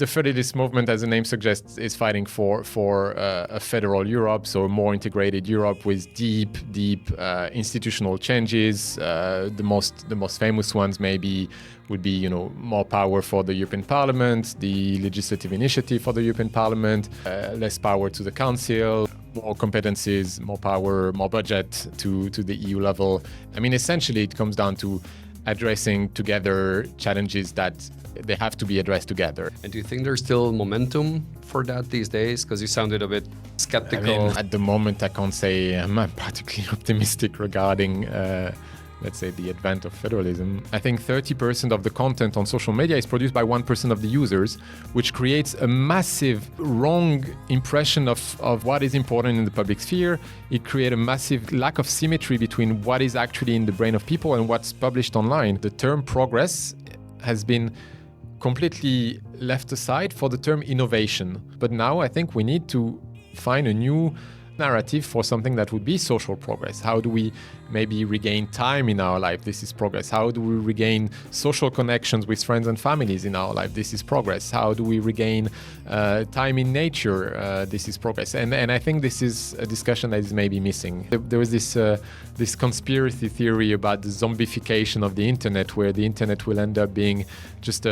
The Federalist movement, as the name suggests, is fighting for a federal Europe, so a more integrated Europe with deep institutional changes. The most famous ones would be more power for the European Parliament, the legislative initiative for the European Parliament, less power to the Council, more competencies, more power, more budget to the EU level. I mean, essentially, it comes down to addressing together challenges that they have to be addressed together. And do you think there's still momentum for that these days? Because you sounded a bit skeptical. I mean, at the moment, I can't say I'm particularly optimistic regarding, let's say, the advent of federalism. I think 30% of the content on social media is produced by 1% of the users, which creates a massive wrong impression of what is important in the public sphere. It creates a massive lack of symmetry between what is actually in the brain of people and what's published online. The term progress has been completely left aside for the term innovation. But now I think we need to find a new narrative for something that would be social progress. How do we maybe regain time in our life? This is progress. How do we regain social connections with friends and families in our life? This is progress. How do we regain time in nature? This is progress. And I think this is a discussion that is maybe missing. There was this conspiracy theory about the zombification of the internet, where the internet will end up being just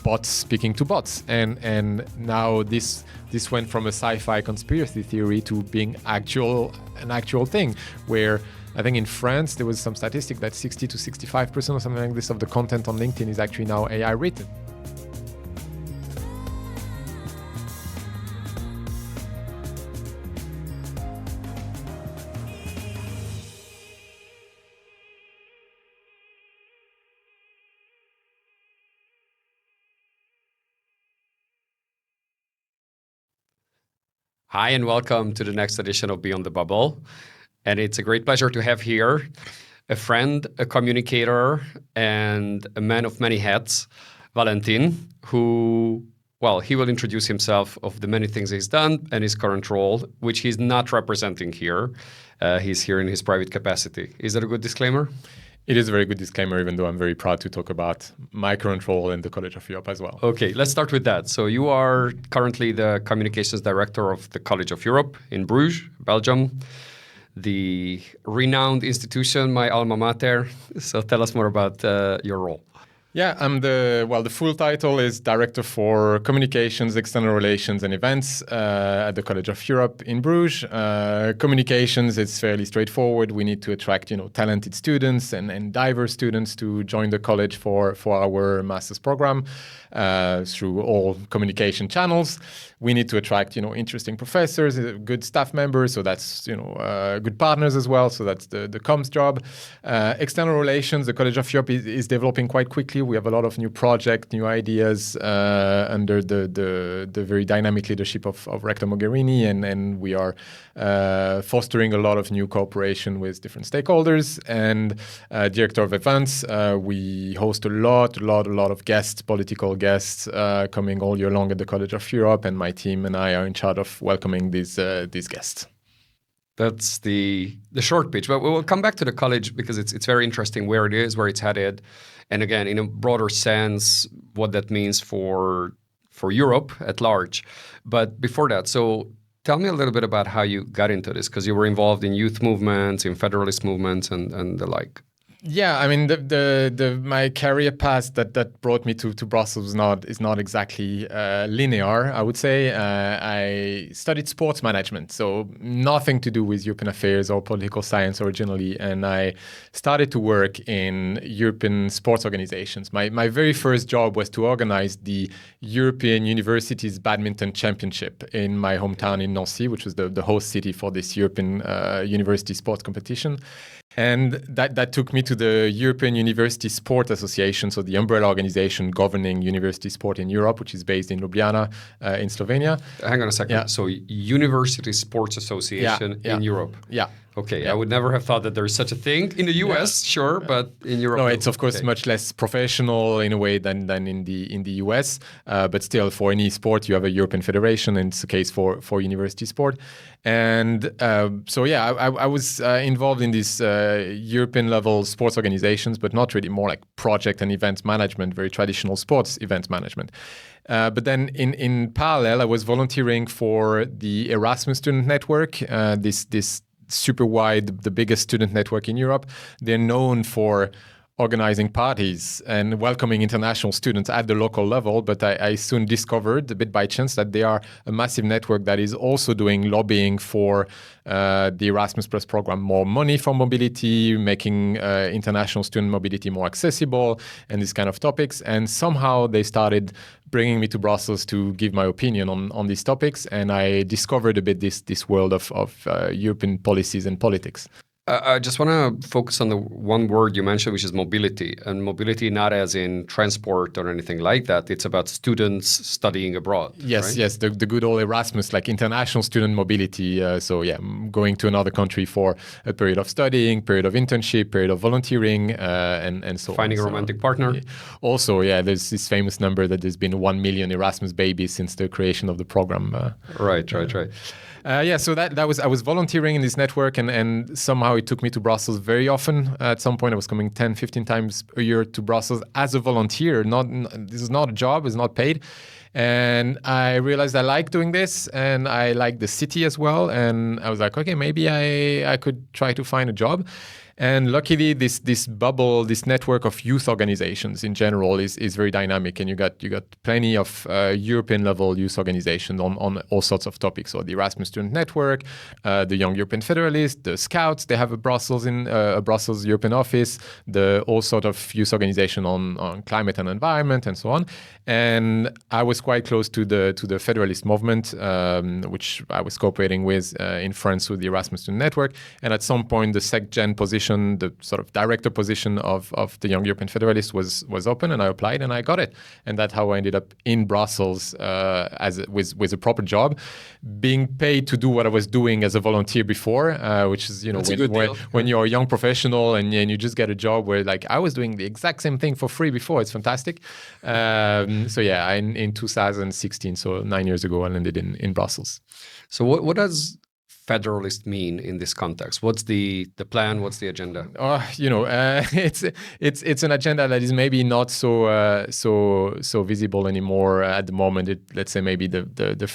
bots speaking to bots. And now this went from a sci-fi conspiracy theory to being an actual thing, where I think in France there was some statistic that 60 to 65% or something like this of the content on LinkedIn is actually now AI written. Hi, and welcome to the next edition of Beyond the Bubble. And it's a great pleasure to have here a friend, a communicator, and a man of many hats, Valentin, who, well, he will introduce himself of the many things he's done and his current role, which he's not representing here. He's here in his private capacity. Is that a good disclaimer? It is a very good disclaimer, even though I'm very proud to talk about my current role in the College of Europe as well. Okay, let's start with that. So you are currently the communications director of the College of Europe in Bruges, Belgium, the renowned institution, my alma mater. So tell us more about your role. Yeah, I'm the full title is Director for Communications, External Relations and Events at the College of Europe in Bruges. Communications, it's fairly straightforward. We need to attract, talented students and diverse students to join the college for our master's program through all communication channels. We need to attract, interesting professors, good staff members, so that's, good partners as well, so that's the comms job. External relations, the College of Europe is developing quite quickly. We have a lot of new projects, new ideas under the very dynamic leadership of Rector Mogherini, and we are fostering a lot of new cooperation with different stakeholders. And Director of Events, we host a lot of guests, political guests coming all year long at the College of Europe, and my team and I are in charge of welcoming these guests. That's the short pitch, but we'll come back to the college because it's very interesting where it is, where it's headed, and again, in a broader sense, what that means for Europe at large. But before that, so tell me a little bit about how you got into this, because you were involved in youth movements, in Federalist movements, and the like. Yeah, I mean, my career path that brought me to Brussels is not exactly linear, I would say. I studied sports management, so nothing to do with European affairs or political science originally, and I started to work in European sports organizations. My very first job was to organize the European Universities Badminton Championship in my hometown in Nancy, which was the host city for this European university sports competition. And that took me to the European University Sport Association, so the umbrella organization governing university sport in Europe, which is based in Ljubljana in Slovenia. Hang on a second. Yeah. So University Sports Association in Europe. Yeah. Okay, I would never have thought that there is such a thing in the US, sure, but in Europe. No, it's of course much less professional in a way than in the US. But still, for any sport, you have a European federation, and it's the case for university sport. And so yeah, I was involved in these European level sports organizations, but not really, more like project and event management, very traditional sports event management. But then in parallel, I was volunteering for the Erasmus Student Network, this super wide, the biggest student network in Europe. They're known for organizing parties and welcoming international students at the local level. But I soon discovered, a bit by chance, that they are a massive network that is also doing lobbying for the Erasmus Plus program, more money for mobility, making international student mobility more accessible, and these kind of topics. And somehow they started bringing me to Brussels to give my opinion on these topics. And I discovered a bit this world of European policies and politics. I just want to focus on the one word you mentioned, which is mobility. And mobility not as in transport or anything like that. It's about students studying abroad. Yes, right? yes, the good old Erasmus, like international student mobility. So yeah, going to another country for a period of studying, period of internship, period of volunteering, and so Finding on. a romantic partner. Also, yeah, there's this famous number that there's been 1 million Erasmus babies since the creation of the program. Right. Yeah, so I was volunteering in this network, and somehow it took me to Brussels very often. At some point, I was coming 10, 15 times a year to Brussels as a volunteer. This is not a job, it's not paid. And I realized I like doing this, and I like the city as well. And I was like, okay, maybe I could try to find a job. And luckily, this bubble, this network of youth organizations in general is very dynamic, and you got plenty of European level youth organizations on all sorts of topics. So the Erasmus Student Network, the Young European Federalist, the Scouts, they have a Brussels European office, the all sort of youth organization on climate and environment and so on. And I was quite close to the Federalist movement, which I was cooperating with in France with the Erasmus Student Network. And at some point, the SecGen position, the sort of director position of the Young European Federalist was open, and I applied and I got it. And that's how I ended up in Brussels with a proper job, being paid to do what I was doing as a volunteer before, which is, when you're a young professional and you just get a job where, like, I was doing the exact same thing for free before. It's fantastic. So yeah, in 2016, so 9 years ago, I landed in Brussels. So what does Federalist mean in this context? What's the plan? What's the agenda? It's an agenda that is maybe not so visible anymore at the moment. Let's say maybe the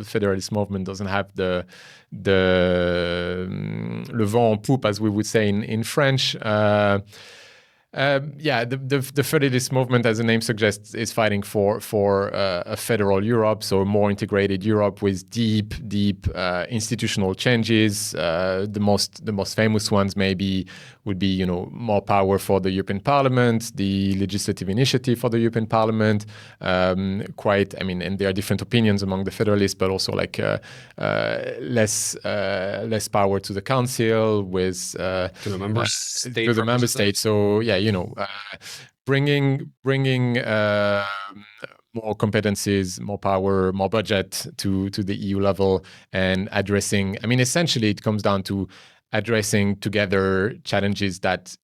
Federalist movement doesn't have the le vent en poupe, as we would say in French. The Federalist movement, as the name suggests, is fighting for a federal Europe, so a more integrated Europe with deep institutional changes. The most famous ones maybe would be, more power for the European Parliament, the legislative initiative for the European Parliament. And there are different opinions among the Federalists, but also like less power to the Council with to the member state. To the member state. So yeah. Bringing more competencies, more power, more budget to the EU level, and addressing. Essentially, it comes down to addressing together challenges that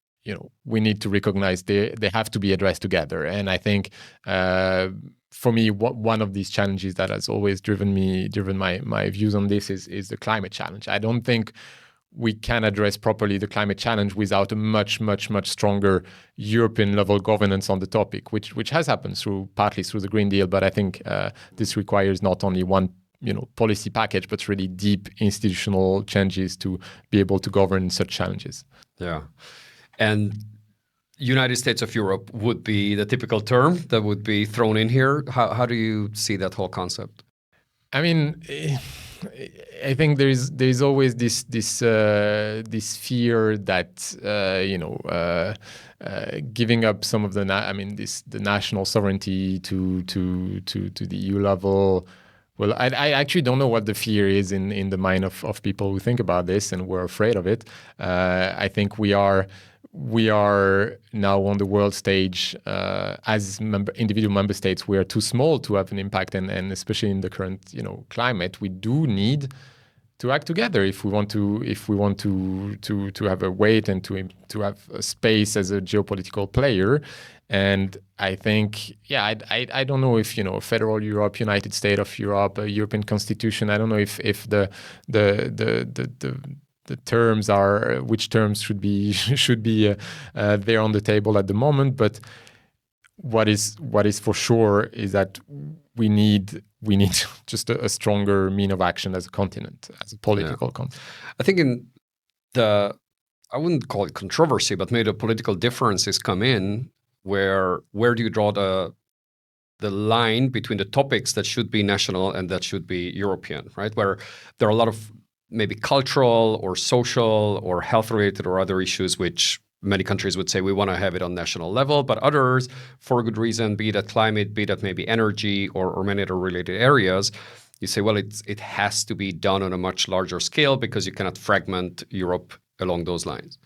we need to recognize they have to be addressed together. And I think for me, one of these challenges that has always driven my views on this is the climate challenge. I don't think we can address properly the climate challenge without a much stronger European level governance on the topic, which has happened partly through the Green Deal. But I think this requires not only one policy package, but really deep institutional changes to be able to govern such challenges. Yeah, and United States of Europe would be the typical term that would be thrown in here. How do you see that whole concept? I think there's always this fear that giving up some of the national sovereignty to the EU level. Well, I actually don't know what the fear is in the mind of people who think about this and were afraid of it. I think we are now on the world stage as individual member states. We are too small to have an impact, and especially in the current climate, we do need to act together if we want to have a weight and to have a space as a geopolitical player. And I think, I don't know if federal Europe, United States of Europe, a European Constitution. I don't know if the terms are which terms should be there on the table at the moment. But what is for sure is that we need just a stronger mean of action as a continent, as a political continent. I think in I wouldn't call it controversy, but maybe the political differences come in where do you draw the line between the topics that should be national and that should be European, right? Where there are a lot of maybe cultural or social or health related or other issues which many countries would say we want to have it on national level, but others, for a good reason, be that climate, be that maybe energy or many other related areas, you say, well, it has to be done on a much larger scale because you cannot fragment Europe along those lines.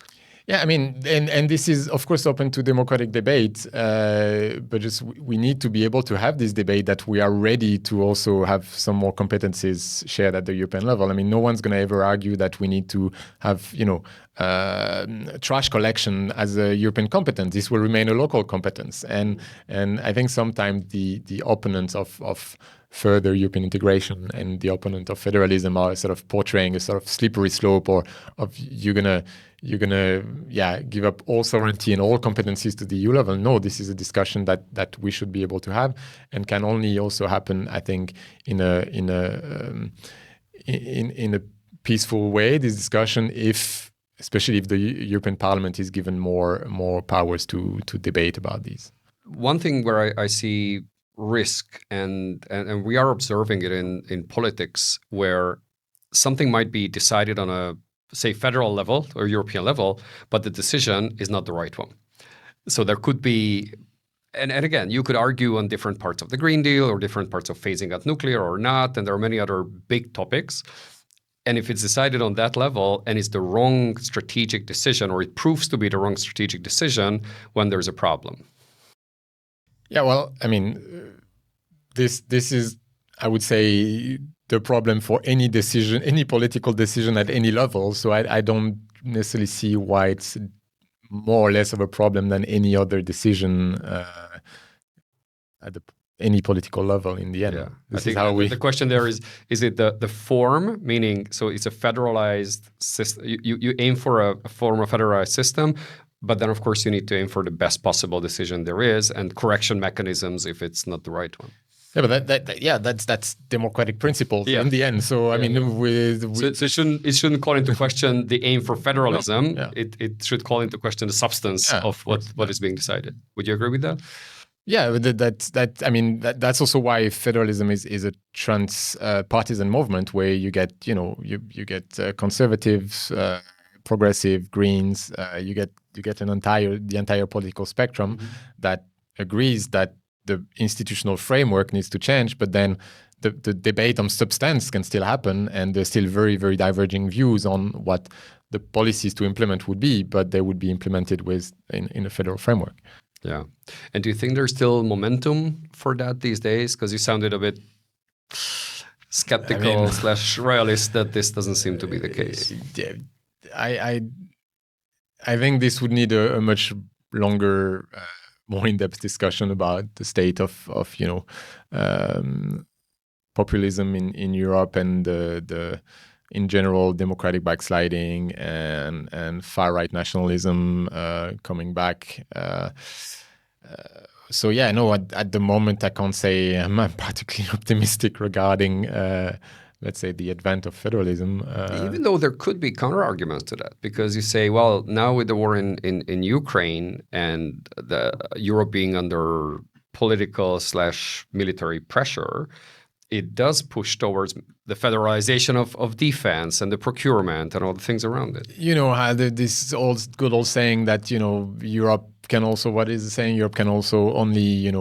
Yeah, I mean, and this is, of course, open to democratic debate, but just we need to be able to have this debate that we are ready to also have some more competencies shared at the European level. I mean, no one's going to ever argue that we need to have, trash collection as a European competence. This will remain a local competence. And I think sometimes the opponents of further European integration and the opponent of federalism are sort of portraying a sort of slippery slope, or of you're gonna give up all sovereignty and all competencies to the EU level. No, this is a discussion that we should be able to have, and can only also happen, I think, in a peaceful way. This discussion, especially if the European Parliament is given more powers to debate about these. One thing where I see risk, and we are observing it in politics, where something might be decided on a, say, federal level or European level, but the decision is not the right one. So there could be, and again, you could argue on different parts of the Green Deal or different parts of phasing out nuclear or not, and there are many other big topics. And if it's decided on that level and it's the wrong strategic decision, or it proves to be the wrong strategic decision, when there's a problem. Yeah, well, I mean, this is, I would say, the problem for any decision, any political decision at any level. So I don't necessarily see why it's more or less of a problem than any other decision at any political level in the end. Yeah. I think the question there is it the form, meaning, so it's a federalized system, you aim for a form of federalized system, but then of course you need to aim for the best possible decision there is, and correction mechanisms if it's not the right one. Yeah, but that's democratic principles in the end. So I mean, so it shouldn't call into question the aim for federalism. No. It should call into question the substance of what is being decided. Would you agree with that? Yeah, that's also why federalism is a partisan movement, where you get conservatives, progressive, Greens. You get the entire political spectrum that agrees that the institutional framework needs to change, but then the debate on substance can still happen, and there's still very, very diverging views on what the policies to implement would be, but they would be implemented in a federal framework. Yeah. And do you think there's still momentum for that these days? Because you sounded a bit skeptical / realist that this doesn't seem to be the case. I think this would need a much longer, more in-depth discussion about the state of populism in Europe, and the in general democratic backsliding and far-right nationalism coming back. So yeah, no, at the moment I can't say I'm particularly optimistic regarding, let's say, the advent of federalism. Even though there could be counter-arguments to that, because you say, well, now with the war in Ukraine and the Europe being under political / military pressure, it does push towards the federalization of defense and the procurement and all the things around it. You know, this good old saying that, Europe can also, what is the saying? Europe can also only,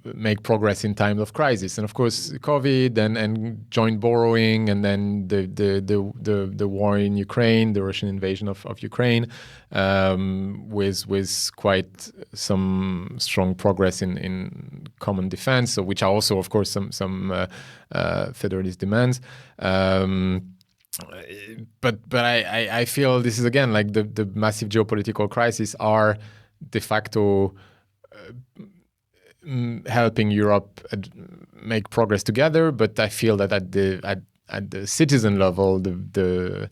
make progress in times of crisis. And of course, COVID and joint borrowing, and then the war in Ukraine, the Russian invasion of Ukraine, with quite some strong progress in common defense, so which are also, of course, some federalist demands. but I feel this is again like the massive geopolitical crisis are de facto helping Europe make progress together. But I feel that at the citizen level, the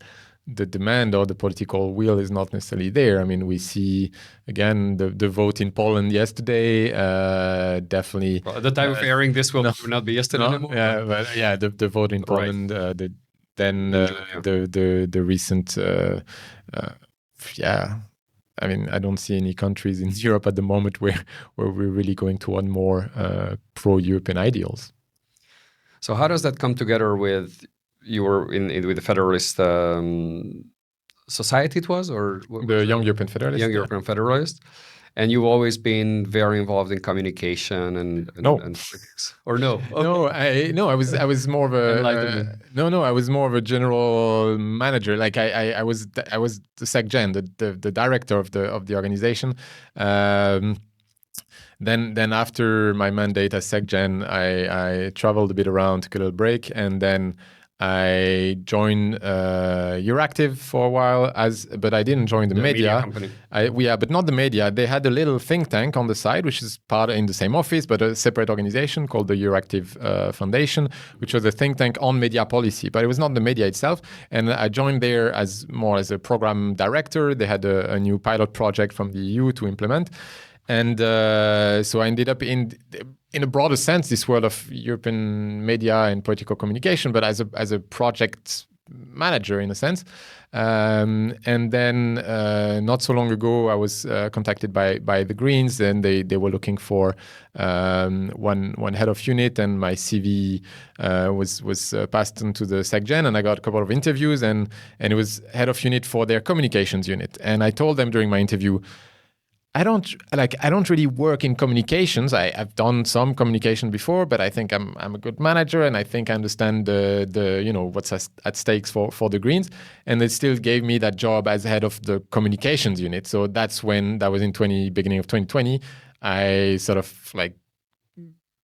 demand or the political will is not necessarily there. I mean, we see again the vote in Poland yesterday. Definitely. Well, at the time of airing, this will not be yesterday anymore. Yeah, but yeah, the vote in Poland. Right. The recent. Yeah. I mean, I don't see any countries in Europe at the moment where we're really going toward more pro-European ideals. So how does that come together with you were with the Federalist Society? It was or the Young European Federalist. Young European Federalist, and you've always been very involved in communication and politics. Or no? Okay. I was more of a I was more of a general manager. Like I was the SecGen, the director of the organization. Then after my mandate as SecGen, I traveled a bit around, took a little break, and then I joined Euractiv for a while, but I didn't join the media company. But not the media. They had a little think tank on the side, which is part in the same office, but a separate organization called the Euractiv Foundation, which was a think tank on media policy. But it was not the media itself. And I joined there as a program director. They had a new pilot project from the EU to implement. And so I ended up in a broader sense, this world of European media and political communication, but as a project manager in a sense. And then not so long ago, I was contacted by the Greens, and they were looking for one head of unit, and my CV was passed into the SecGen, and I got a couple of interviews, and it was head of unit for their communications unit. And I told them during my interview, I don't really work in communications. I've done some communication before, but I think I'm a good manager, and I think I understand the what's at stakes for the Greens. And they still gave me that job as head of the communications unit. So that was in beginning of 2020. I sort of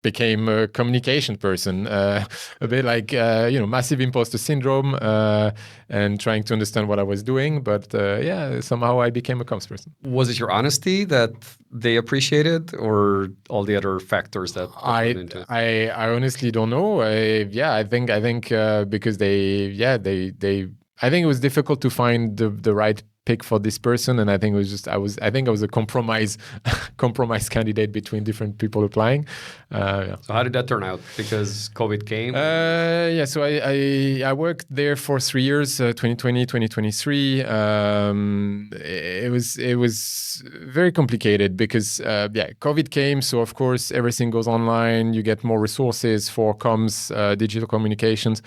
became a communication person, a bit like massive imposter syndrome, and trying to understand what I was doing. But somehow I became a comms person. Was it your honesty that they appreciated, or all the other factors that went into it? I honestly don't know. I think because I think it was difficult to find the right pick for this person, and I think it was I was a compromise candidate between different people applying. So how did that turn out? Because COVID came? So I worked there for 3 years, 2020, 2023. It was very complicated because COVID came, so of course everything goes online. You get more resources for comms, digital communications.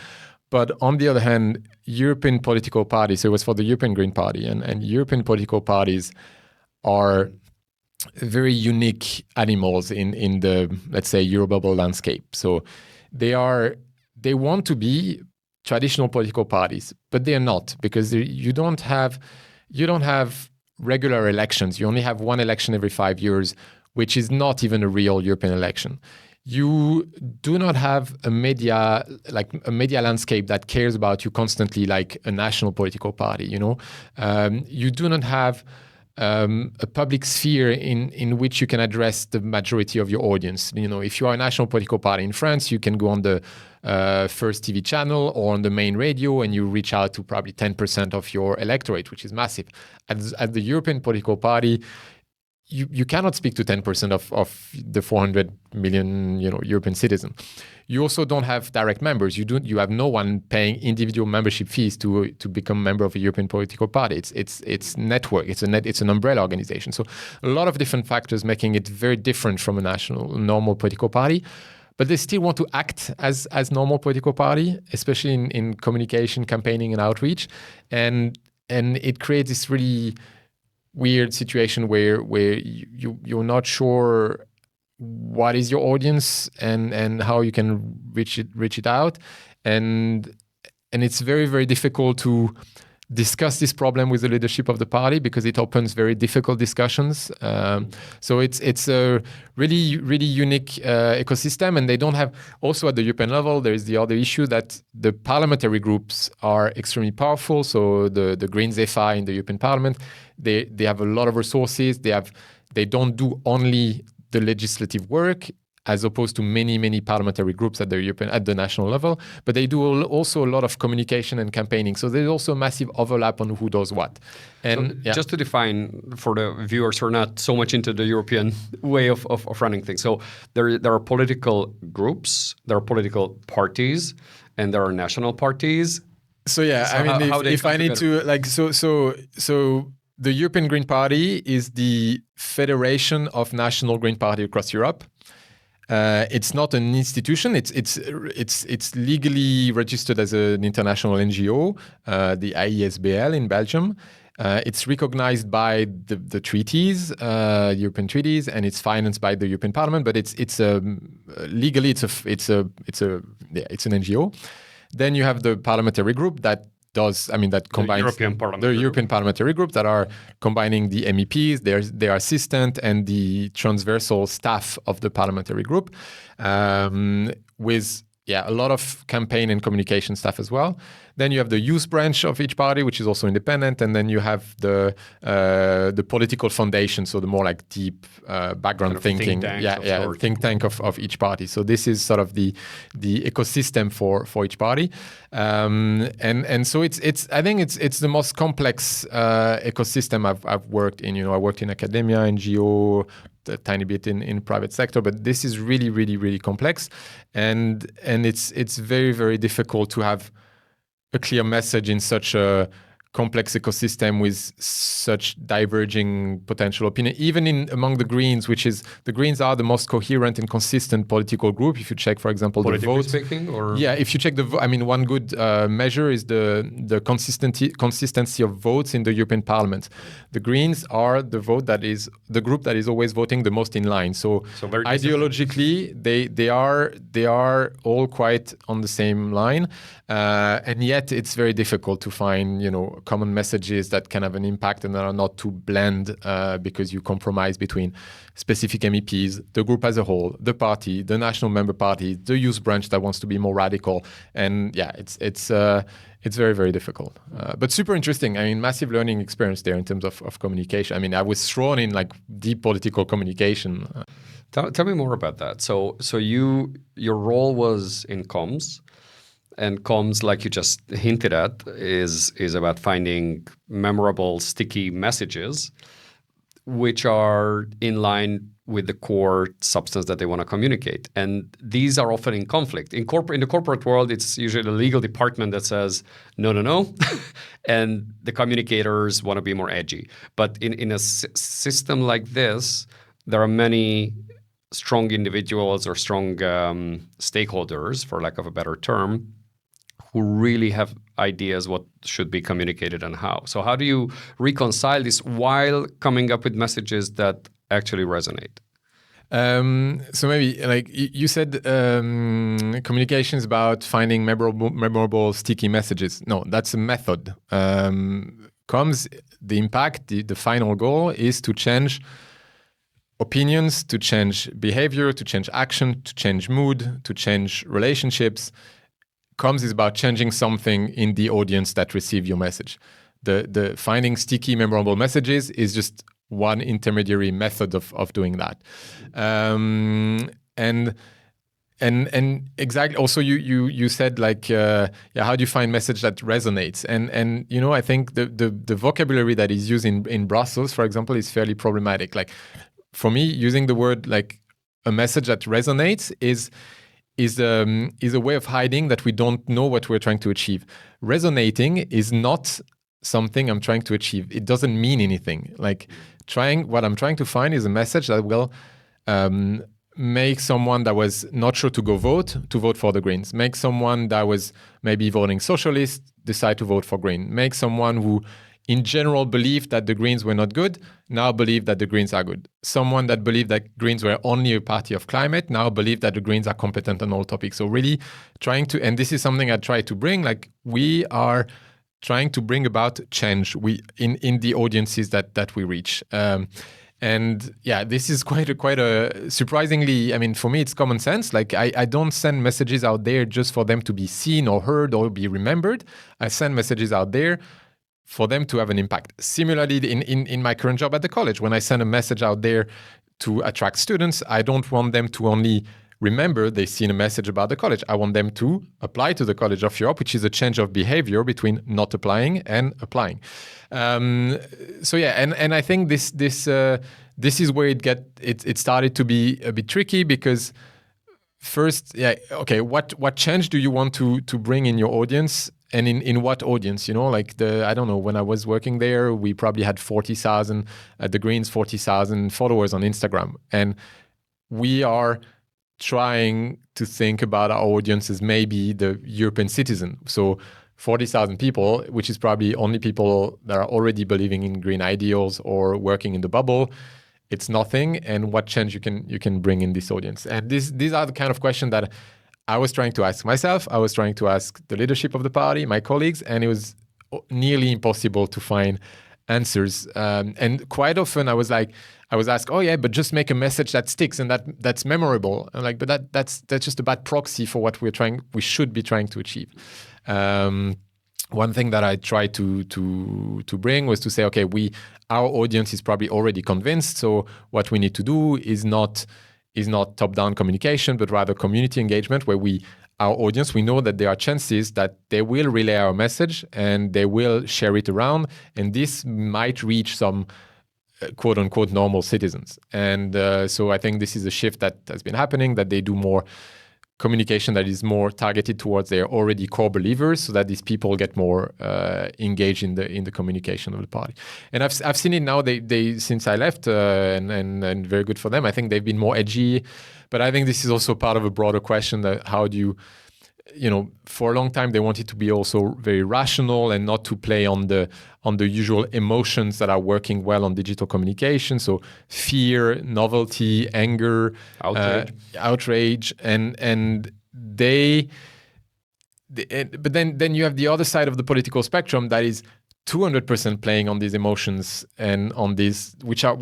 But on the other hand, European political parties, so it was for the European Green Party, and European political parties are very unique animals in the, let's say, Eurobubble landscape. So they want to be traditional political parties, but they're not, because you don't have regular elections. You only have one election every 5 years, which is not even a real European election. You do not have a media landscape that cares about you constantly, like a national political party. You do not have a public sphere in which you can address the majority of your audience. If you are a national political party in France, you can go on the first TV channel or on the main radio, and you reach out to probably 10% of your electorate, which is massive. At the European political party, you cannot speak to 10% of the 400 million European citizens. You also don't have direct members. You have no one paying individual membership fees to become a member of a European political party. It's network. It's an umbrella organization. So a lot of different factors making it very different from a normal political party. But they still want to act as normal political party, especially in communication, campaigning, and outreach. And it creates this really weird situation where you're not sure what is your audience and how you can reach it out, and it's very, very difficult to discuss this problem with the leadership of the party because it opens very difficult discussions. So it's a really, really unique ecosystem, and they don't have. Also at the European level, there is the other issue that the parliamentary groups are extremely powerful. So the Greens FI in the European Parliament, they have a lot of resources. They don't do only the legislative work, as opposed to many parliamentary groups at the national level, but they do also a lot of communication and campaigning. So there's also a massive overlap on who does what. And so just to define for the viewers who are not so much into the European way of running things. So there are political groups, there are political parties, and there are national parties. So yeah, so I mean, if I need together? to like, so the European Green Party is the federation of national Green Party across Europe. It's not an institution. It's legally registered as an international NGO, the IESBL in Belgium. It's recognized by the treaties, European treaties, and it's financed by the European Parliament. But legally it's an NGO. Then you have the parliamentary group that combines the European Parliamentary Group that are combining the MEPs, their assistant, and the transversal staff of the parliamentary group, with a lot of campaign and communication staff as well. Then you have the youth branch of each party, which is also independent, and then you have the political foundation, so the more like deep background thinking, think tank of each party. So this is sort of the ecosystem for each party, and so I think it's the most complex ecosystem I've worked in. I worked in academia, NGO, a tiny bit in private sector, but this is really, really, really complex, and it's very, very difficult to have a clear message in such a complex ecosystem with such diverging potential opinion, even among the Greens, the Greens are the most coherent and consistent political group. If you check, for example, the votes. Speaking, or? Yeah, if you check one good measure is the consistency of votes in the European Parliament. The Greens are the group that is always voting the most in line. So ideologically, they are all quite on the same line, and yet it's very difficult to find common messages that can have an impact and that are not too bland, because you compromise between specific MEPs, the group as a whole, the party, the national member party, the youth branch that wants to be more radical, and it's very, very difficult, but super interesting. I mean, massive learning experience there in terms of communication. I mean, I was thrown in like deep political communication. Tell me more about that. So your role was in comms. And comms, like you just hinted at, is about finding memorable, sticky messages, which are in line with the core substance that they want to communicate. And these are often in conflict. In the corporate world, it's usually the legal department that says, no, and the communicators want to be more edgy. But in a system like this, there are many strong individuals or strong stakeholders, for lack of a better term, who really have ideas what should be communicated and how. So how do you reconcile this while coming up with messages that actually resonate? So maybe, like you said, communication is about finding memorable, sticky messages. No, that's a method. Comms, the impact, the final goal is to change opinions, to change behavior, to change action, to change mood, to change relationships. Comms is about changing something in the audience that receive your message. The finding sticky, memorable messages is just one intermediary method of doing that. And exactly. Also, you said like, how do you find message that resonates? And I think the vocabulary that is used in Brussels, for example, is fairly problematic. Like, for me, using the word like a message that resonates is a way of hiding that we don't know what we're trying to achieve. Resonating is not something I'm trying to achieve. It doesn't mean anything. Like, what I'm trying to find is a message that will make someone that was not sure to vote for the Greens. Make someone that was maybe voting Socialist decide to vote for Green. Make someone who in general believed that the Greens were not good, now believe that the Greens are good. Someone that believed that Greens were only a party of climate, now believe that the Greens are competent on all topics. So really trying to, and this is something I try to bring, like we are trying to bring about change in the audiences that we reach. And yeah, this is quite a surprisingly, I mean, for me, it's common sense. Like I don't send messages out there just for them to be seen or heard or be remembered. I send messages out there for them to have an impact. Similarly, in my current job at the college, when I send a message out there to attract students, I don't want them to only remember they've seen a message about the college. I want them to apply to the College of Europe, which is a change of behavior between not applying and applying. So yeah, and I think this is where it started to be a bit tricky, because first, yeah, okay, what change do you want to bring in your audience, and in what audience? You know, like I don't know, when I was working there, we probably had 40,000 at the Greens, 40,000 followers on Instagram, and we are trying to think about our audience as maybe the European citizen. So 40,000 people, which is probably only people that are already believing in green ideals or working in the bubble. It's nothing. And what change you can bring in this audience? And these are the kind of questions that I was trying to ask myself. I was trying to ask the leadership of the party, my colleagues, and it was nearly impossible to find answers. And quite often I was asked, oh yeah, but just make a message that sticks and that's memorable. I'm like, but that's just a bad proxy for what we should be trying to achieve. One thing that I tried to bring was to say, okay, our audience is probably already convinced. So what we need to do is not top-down communication, but rather community engagement, where our audience, we know that there are chances that they will relay our message and they will share it around, and this might reach some quote-unquote normal citizens. And so I think this is a shift that has been happening, that they do more communication that is more targeted towards their already core believers, so that these people get more engaged in the communication of the party. And I've seen it now. They since I left, and very good for them. I think they've been more edgy, but I think this is also part of a broader question that how do you, for a long time they wanted to be also very rational and not to play on the usual emotions that are working well on digital communication. So fear, novelty, anger, outrage, and but then you have the other side of the political spectrum that is 200% playing on these emotions and on these, which are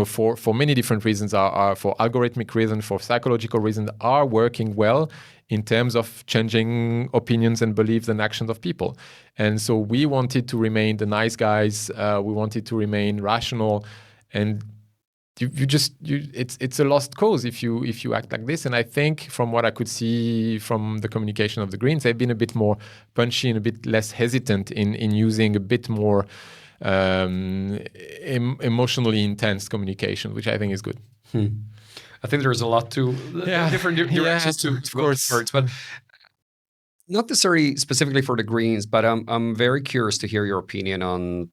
for many different reasons, are for algorithmic reasons, for psychological reasons, are working well in terms of changing opinions and beliefs and actions of people. And so we wanted to remain the nice guys. We wanted to remain rational, and it's a lost cause if you act like this. And I think from what I could see from the communication of the Greens, they've been a bit more punchy and a bit less hesitant in using a bit more emotionally intense communication, which I think is good. I think there's a lot to different directions to go towards, but not necessarily specifically for the Greens, but I'm very curious to hear your opinion on.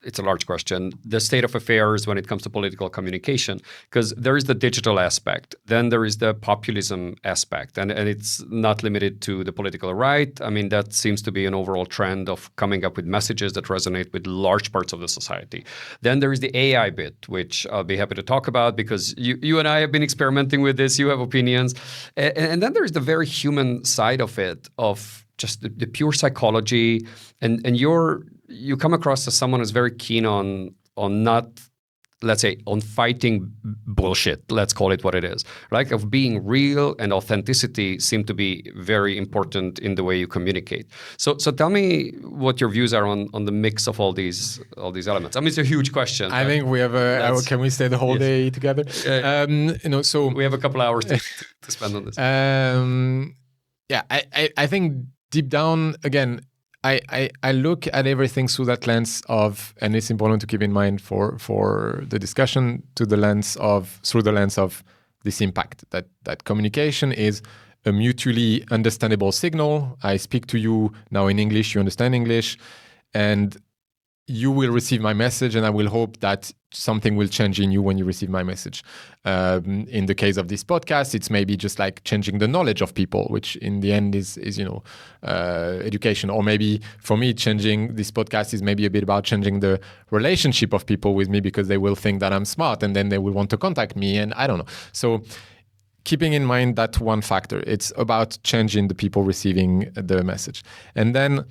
It's a large question, the state of affairs when it comes to political communication, because there is the digital aspect, then there is the populism aspect, and it's not limited to the political right. I mean, that seems to be an overall trend of coming up with messages that resonate with large parts of the society. Then there is the AI bit, which I'll be happy to talk about because you and I have been experimenting with this, you have opinions. And then there's the very human side of it, of just the pure psychology, and you come across as someone who's very keen on not, let's say, on fighting bullshit, let's call it what it is, right? Of being real, and authenticity seem to be very important in the way you communicate. So tell me what your views are on the mix of all these elements. I mean, it's a huge question. I think we have can we stay the whole day together? So we have a couple hours to spend on this. I think deep down, again, I look at everything through that lens of, and it's important to keep in mind for the discussion, through the lens of this impact, that communication is a mutually understandable signal. I speak to you now in English, you understand English, and you will receive my message, and I will hope that something will change in you when you receive my message. In the case of this podcast, it's maybe just like changing the knowledge of people, which in the end is education. Or maybe for me, changing this podcast is maybe a bit about changing the relationship of people with me, because they will think that I'm smart and then they will want to contact me, and I don't know. So keeping in mind that one factor, it's about changing the people receiving the message. And then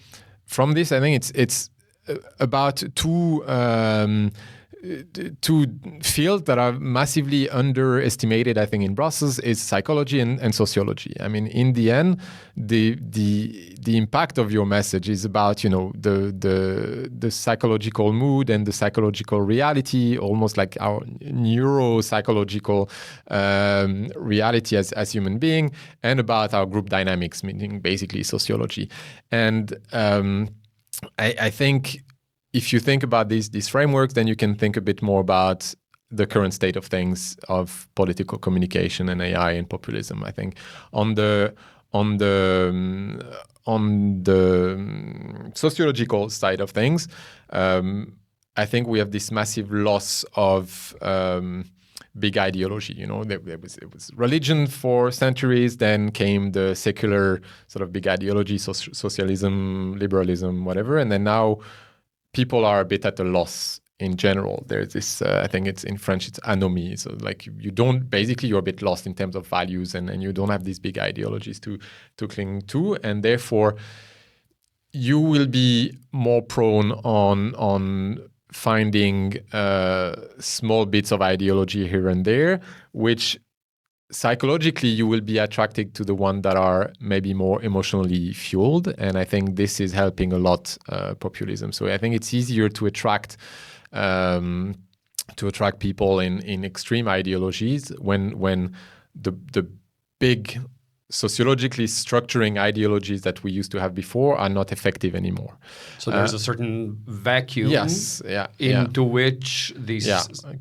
from this, I think it's about two fields that are massively underestimated, I think, in Brussels is psychology and sociology. I mean, in the end, the impact of your message is about, the psychological mood and the psychological reality, almost like our neuropsychological reality as human being, and about our group dynamics, meaning basically sociology. And I think if you think about these frameworks, then you can think a bit more about the current state of things of political communication and AI and populism. I think on the sociological side of things, I think we have this massive loss of big ideology. It was religion for centuries, then came the secular sort of big ideology, socialism, liberalism, whatever, and then now people are a bit at a loss in general. There's this, I think it's in French, it's anomie. So like you're a bit lost in terms of values and you don't have these big ideologies to cling to. And therefore, you will be more prone on finding small bits of ideology here and there, which psychologically you will be attracted to the ones that are maybe more emotionally fueled, and I think this is helping a lot populism. So I think it's easier to attract people in extreme ideologies when the big sociologically structuring ideologies that we used to have before are not effective anymore. So there's a certain vacuum into which these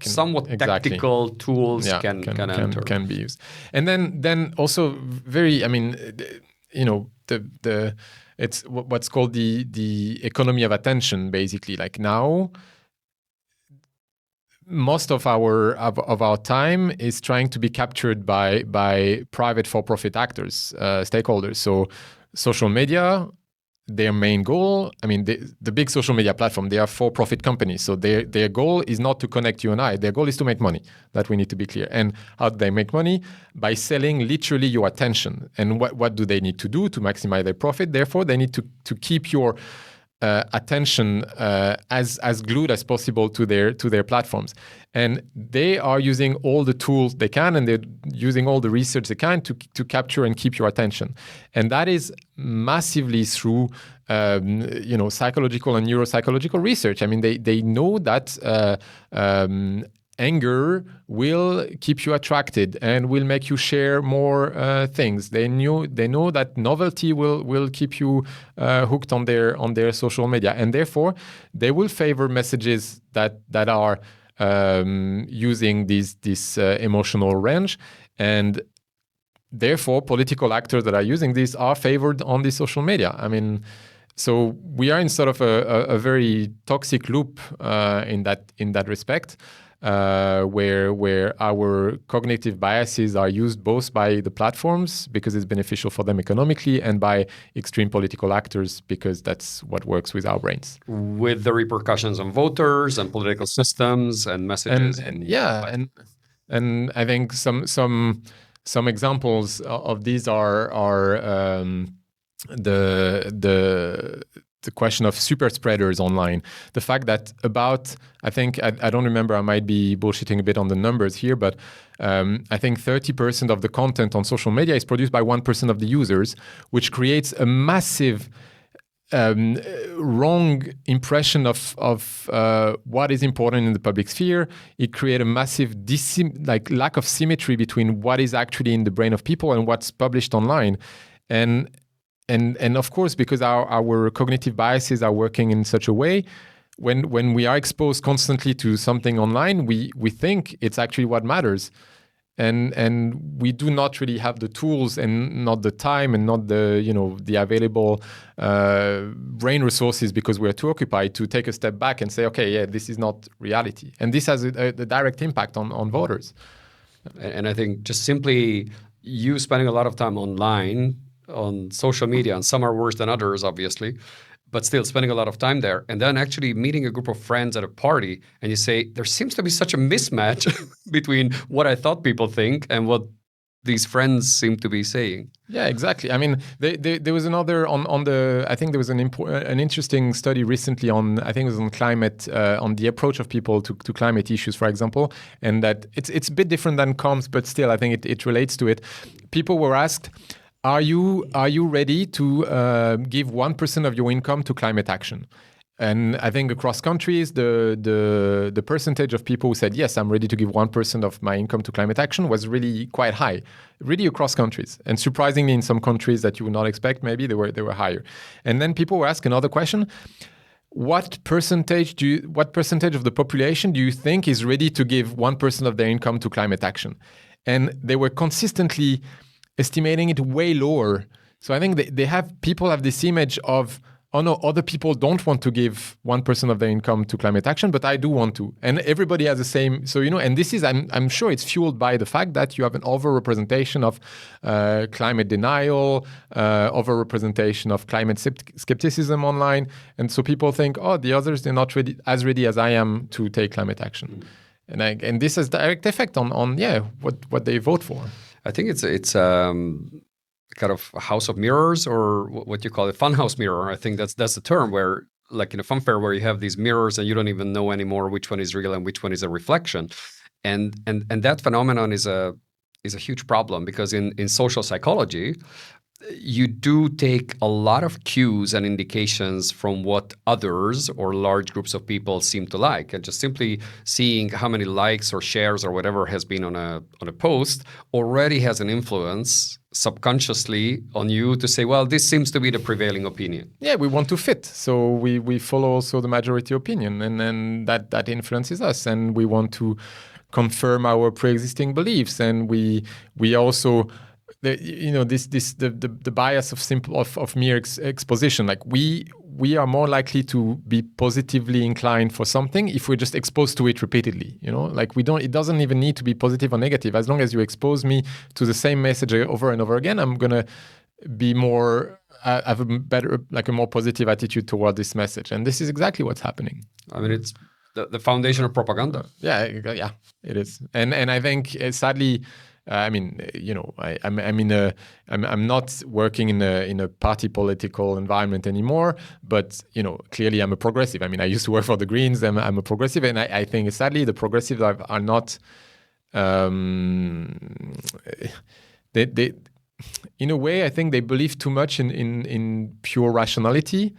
somewhat tactical tools can enter. Can be used. And then also it's what's called the economy of attention, basically. Like now, most of our time is trying to be captured by private for-profit actors, stakeholders. So social media, their main goal, the big social media platform, they are for-profit companies. So their goal is not to connect you and I. Their goal is to make money. That we need to be clear. And how do they make money? By selling literally your attention. And what do they need to do to maximize their profit? Therefore, they need to keep your attention as glued as possible to their platforms, and they are using all the tools they can, and they're using all the research they can to capture and keep your attention, and that is massively through psychological and neuropsychological research. They know that anger will keep you attracted and will make you share more things. They know that novelty will keep you hooked on their social media, and therefore they will favor messages that are using this emotional range, and therefore political actors that are using this are favored on the social media. So we are in sort of a very toxic loop in that respect. Where our cognitive biases are used both by the platforms because it's beneficial for them economically, and by extreme political actors because that's what works with our brains. With the repercussions on voters and political systems and messages. And I think some examples of these are the question of super spreaders online. The fact that I don't remember, I might be bullshitting a bit on the numbers here, but I think 30% of the content on social media is produced by 1% of the users, which creates a massive wrong impression of what is important in the public sphere. It creates a massive lack of symmetry between what is actually in the brain of people and what's published online. And of course, because our cognitive biases are working in such a way, when we are exposed constantly to something online, we think it's actually what matters. And we do not really have the tools and not the time and not the available brain resources, because we're too occupied to take a step back and say, okay, yeah, this is not reality. And this has a direct impact on voters. And I think just simply you spending a lot of time online on social media, and some are worse than others, obviously, but still spending a lot of time there, and then actually meeting a group of friends at a party, and you say, there seems to be such a mismatch between what I thought people think and what these friends seem to be saying. Yeah, exactly. I mean, there was another on the. I think there was an interesting study recently on. I think it was on climate, on the approach of people to climate issues, for example, and that it's a bit different than comms, but still, I think it relates to it. People were asked, "Are you ready to give 1% of your income to climate action?" And I think across countries, the percentage of people who said, yes, I'm ready to give 1% of my income to climate action was really quite high, really across countries. And surprisingly, in some countries that you would not expect, maybe they were higher. And then people were asked another question. What percentage of the population do you think is ready to give 1% of their income to climate action? And they were consistently estimating it way lower. So I think people have this image of, oh no, other people don't want to give 1% of their income to climate action, but I do want to. And everybody has the same. So, and this is, I'm sure it's fueled by the fact that you have an overrepresentation of climate denial, overrepresentation of climate skepticism online. And so people think, oh, the others, they're not as ready as I am to take climate action. And this has direct effect on what they vote for. I think it's kind of a house of mirrors, or what you call it, funhouse mirror. I think that's the term, where like in a fun fair where you have these mirrors and you don't even know anymore which one is real and which one is a reflection. And that phenomenon is a huge problem, because in social psychology, you do take a lot of cues and indications from what others or large groups of people seem to like, and just simply seeing how many likes or shares or whatever has been on a post already has an influence subconsciously on you to say, well, this seems to be the prevailing opinion. Yeah, we want to fit, so we follow also the majority opinion, and then that influences us, and we want to confirm our pre-existing beliefs, and we also. The bias of mere exposition. Like we are more likely to be positively inclined for something if we're just exposed to it repeatedly. Like it doesn't even need to be positive or negative. As long as you expose me to the same message over and over again, I'm gonna be more have a better, like a more positive attitude toward this message. And this is exactly what's happening. I mean, it's the foundation of propaganda. Yeah, it is. And I think sadly. I'm not working in a party political environment anymore, but clearly I'm a progressive. I mean, I used to work for the Greens. I'm a progressive, and I think sadly the progressives are not. They in a way, I think they believe too much in pure rationality,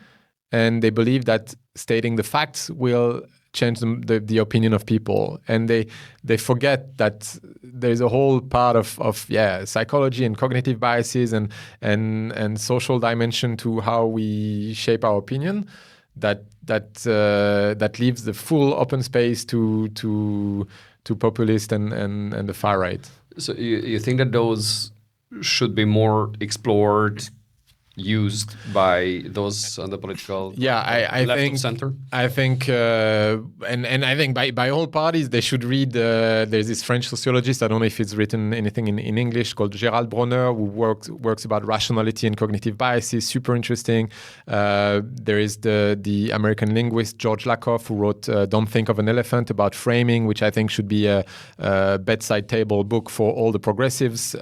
and they believe that stating the facts will change the opinion of people, and they forget that there's a whole part of psychology and cognitive biases and social dimension to how we shape our opinion that leaves the full open space to populist and the far right. So you think that those should be more explored, used by those on the political I left think of center? I think and I think by all parties they should read. There's this French sociologist, I don't know if it's written anything in English, called Gérald Bronner, who works about rationality and cognitive biases. Super interesting. There is the American linguist George Lakoff, who wrote Don't Think of an Elephant, about framing, which I think should be a bedside table book for all the progressives.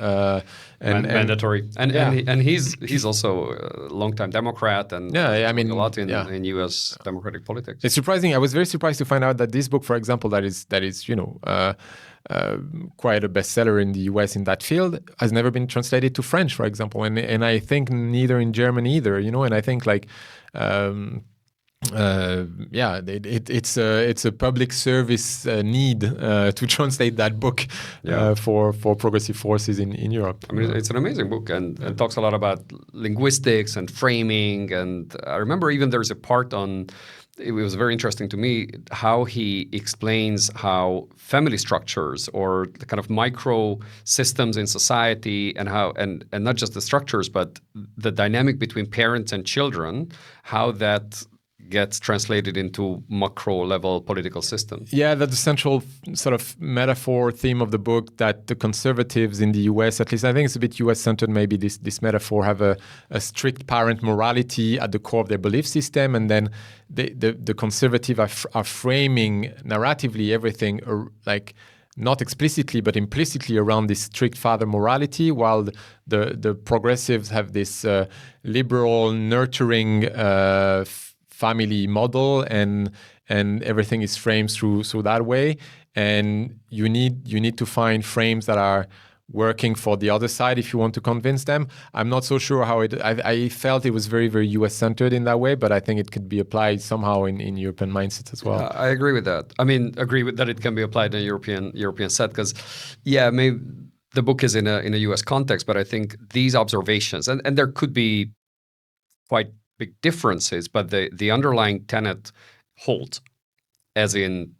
Mandatory. And he's also a longtime Democrat, and I mean a lot in U.S. democratic politics. It's surprising. I was very surprised to find out that this book, for example, that is quite a bestseller in the U.S. in that field, has never been translated to French, for example, and I think neither in German either. And I think like. It's a public service need to translate that book for progressive forces in Europe. I mean, it's an amazing book, and it talks a lot about linguistics and framing. And I remember even there's a part on. It was very interesting to me how he explains how family structures, or the kind of micro systems in society, and how and not just the structures, but the dynamic between parents and children, how that gets translated into macro level political systems. Yeah, that's the central sort of metaphor theme of the book, that the conservatives in the US, at least I think it's a bit US centered, maybe this metaphor, have a strict parent morality at the core of their belief system, and then the conservative are framing narratively everything like not explicitly but implicitly around this strict father morality, while the progressives have this liberal, nurturing family model, and everything is framed through that way. And you need to find frames that are working for the other side if you want to convince them. I'm not so sure how I felt it was very, very US centered in that way, but I think it could be applied somehow in European mindsets as well. Yeah, I agree with that. I mean, agree with that it can be applied in a European set, because maybe the book is in a US context, but I think these observations, and there could be quite big differences, but the underlying tenet holds, as in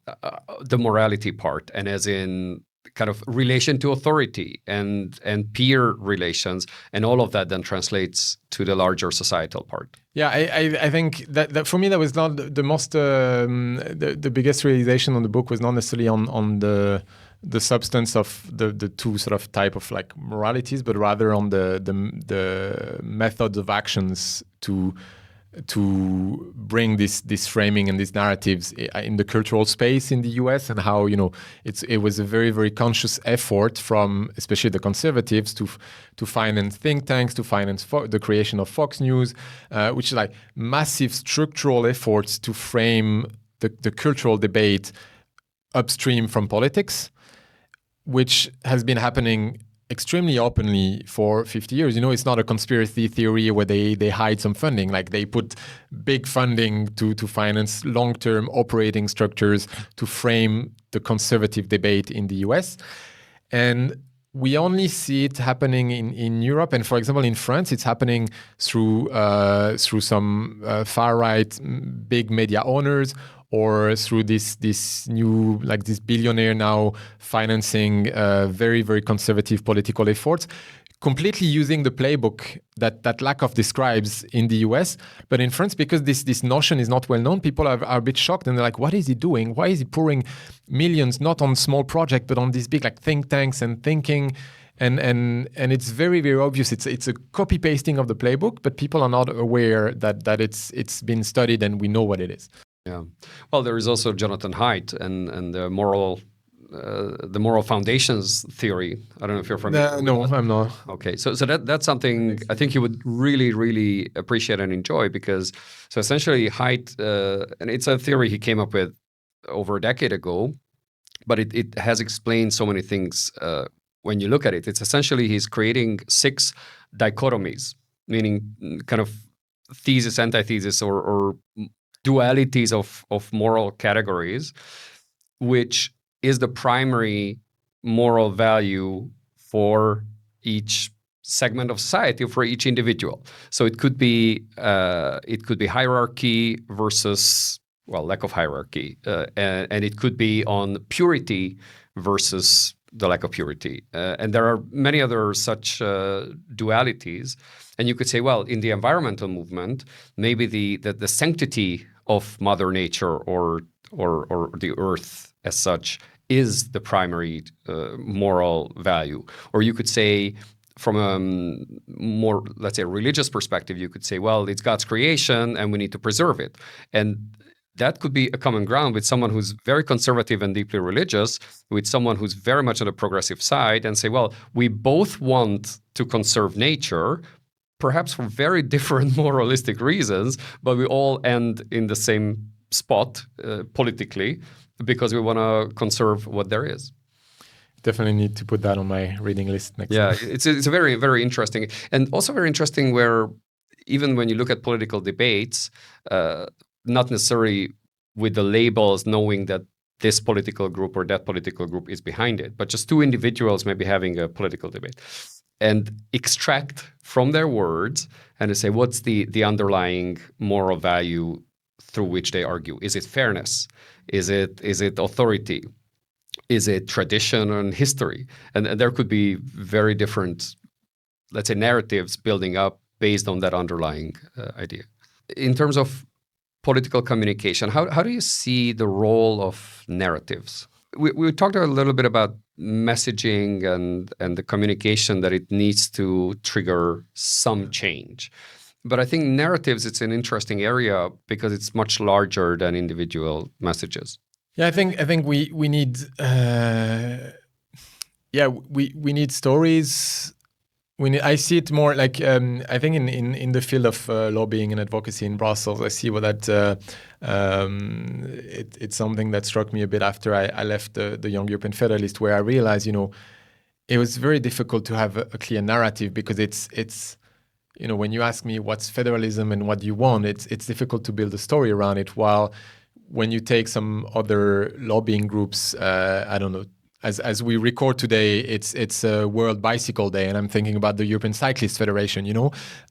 the morality part, and as in kind of relation to authority and peer relations, and all of that then translates to the larger societal part. Yeah, I think that for me that was not the most the biggest realization on the book was not necessarily on the substance of the two sort of type of like moralities, but rather on the methods of actions to bring this framing and these narratives in the cultural space in the US, and how it was a very, very conscious effort from especially the conservatives to finance think tanks, to finance the creation of Fox News, which is like massive structural efforts to frame the cultural debate upstream from politics, which has been happening extremely openly for 50 years. It's not a conspiracy theory where they hide some funding. Like, they put big funding to finance long-term operating structures to frame the conservative debate in the US. And we only see it happening in Europe. And for example, in France, it's happening through some far-right big media owners, or through this new, like this billionaire now financing very, very conservative political efforts, completely using the playbook that Lakoff describes in the US. But in France, because this notion is not well known, people are a bit shocked, and they're like, what is he doing? Why is he pouring millions, not on small projects, but on these big like think tanks and thinking? And it's very, very obvious. It's a copy pasting of the playbook, but people are not aware that it's been studied and we know what it is. Yeah. Well, there is also Jonathan Haidt and the moral foundations theory. I don't know if you're familiar. No, I'm not. Okay, so that's something I think you would really, really appreciate and enjoy, because so essentially Haidt, and it's a theory he came up with over a decade ago, but it has explained so many things when you look at it. It's essentially he's creating 6 dichotomies, meaning kind of thesis, antithesis, or dualities of moral categories, which is the primary moral value for each segment of society, for each individual. So it could be hierarchy versus, well, lack of hierarchy, and it could be on purity versus the lack of purity. And there are many other such dualities. And you could say, well, in the environmental movement, maybe the sanctity of Mother Nature or the earth as such is the primary moral value. Or you could say, from a more, let's say, religious perspective, you could say, well, it's God's creation and we need to preserve it. And that could be a common ground with someone who's very conservative and deeply religious, with someone who's very much on the progressive side, and say, well, we both want to conserve nature, perhaps for very different moralistic reasons, but we all end in the same spot politically, because we want to conserve what there is. Definitely need to put that on my reading list next time. It's a very, very interesting, and also very interesting where even when you look at political debates, not necessarily with the labels, knowing that this political group or that political group is behind it, but just 2 individuals maybe having a political debate, and extract from their words and to say, what's the underlying moral value through which they argue? Is it fairness? Is it authority? Is it tradition and history? And there could be very different, let's say, narratives building up based on that underlying idea. In terms of political communication, how do you see the role of narratives? We talked a little bit about messaging and the communication, that it needs to trigger some change. But I think narratives, it's an interesting area because it's much larger than individual messages. Yeah, I think we need we need stories. I see it more like I think in the field of lobbying and advocacy in Brussels, I see that it's something that struck me a bit after I left the Young European Federalist, where I realized, it was very difficult to have a clear narrative, because it's when you ask me what's federalism and what you want, it's difficult to build a story around it. While when you take some other lobbying groups, I don't know, as we record today, it's a World Bicycle Day, and I'm thinking about the European Cyclist Federation.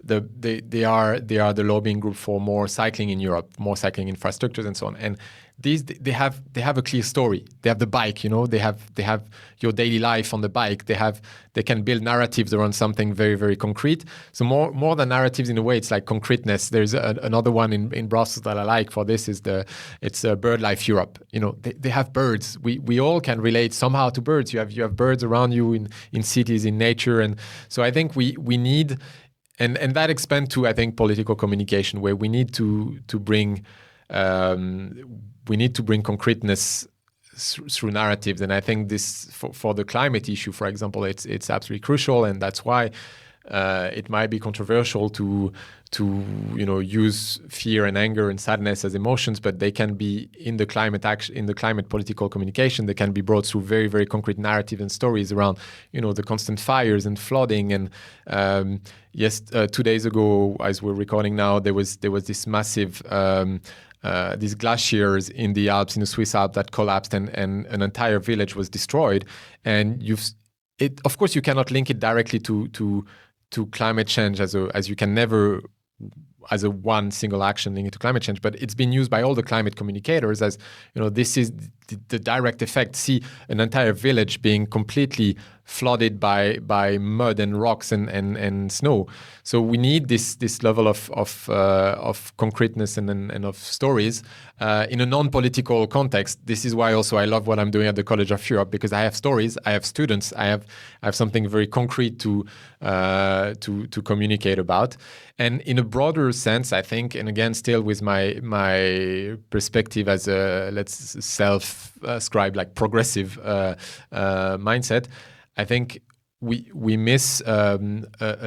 They are the lobbying group for more cycling in Europe, more cycling infrastructures, and so on. And they have a clear story. They have the bike. They have your daily life on the bike. They can build narratives around something very, very concrete. So more than narratives, in a way, it's like concreteness. There's another one in Brussels that I like for this it's BirdLife Europe. They have birds. We all can relate somehow to birds. You have birds around you in cities, in nature, and so I think we need, and that expands to, I think, political communication, where we need to bring concreteness through narratives. And I think this for the climate issue, for example, it's absolutely crucial, and that's why it might be controversial to use fear and anger and sadness as emotions, but they can be in the climate action, in the climate political communication. They can be brought through very, very concrete narrative and stories around the constant fires and flooding. And 2 days ago, as we're recording now, there was this massive these glaciers in the Alps, in the Swiss Alps, that collapsed, and an entire village was destroyed. And of course, you cannot link it directly to climate change, as you can never, as a one single action linked to climate change. But it's been used by all the climate communicators as, this is the direct effect. See an entire village being completely flooded by mud and rocks and snow. So we need this level of concreteness and of stories in a non-political context. This is why also I love what I'm doing at the College of Europe, because I have stories, I have students, I have something very concrete to communicate about. And in a broader sense, I think, and again, still with my perspective as a, let's self-ascribe like progressive mindset, I think we miss a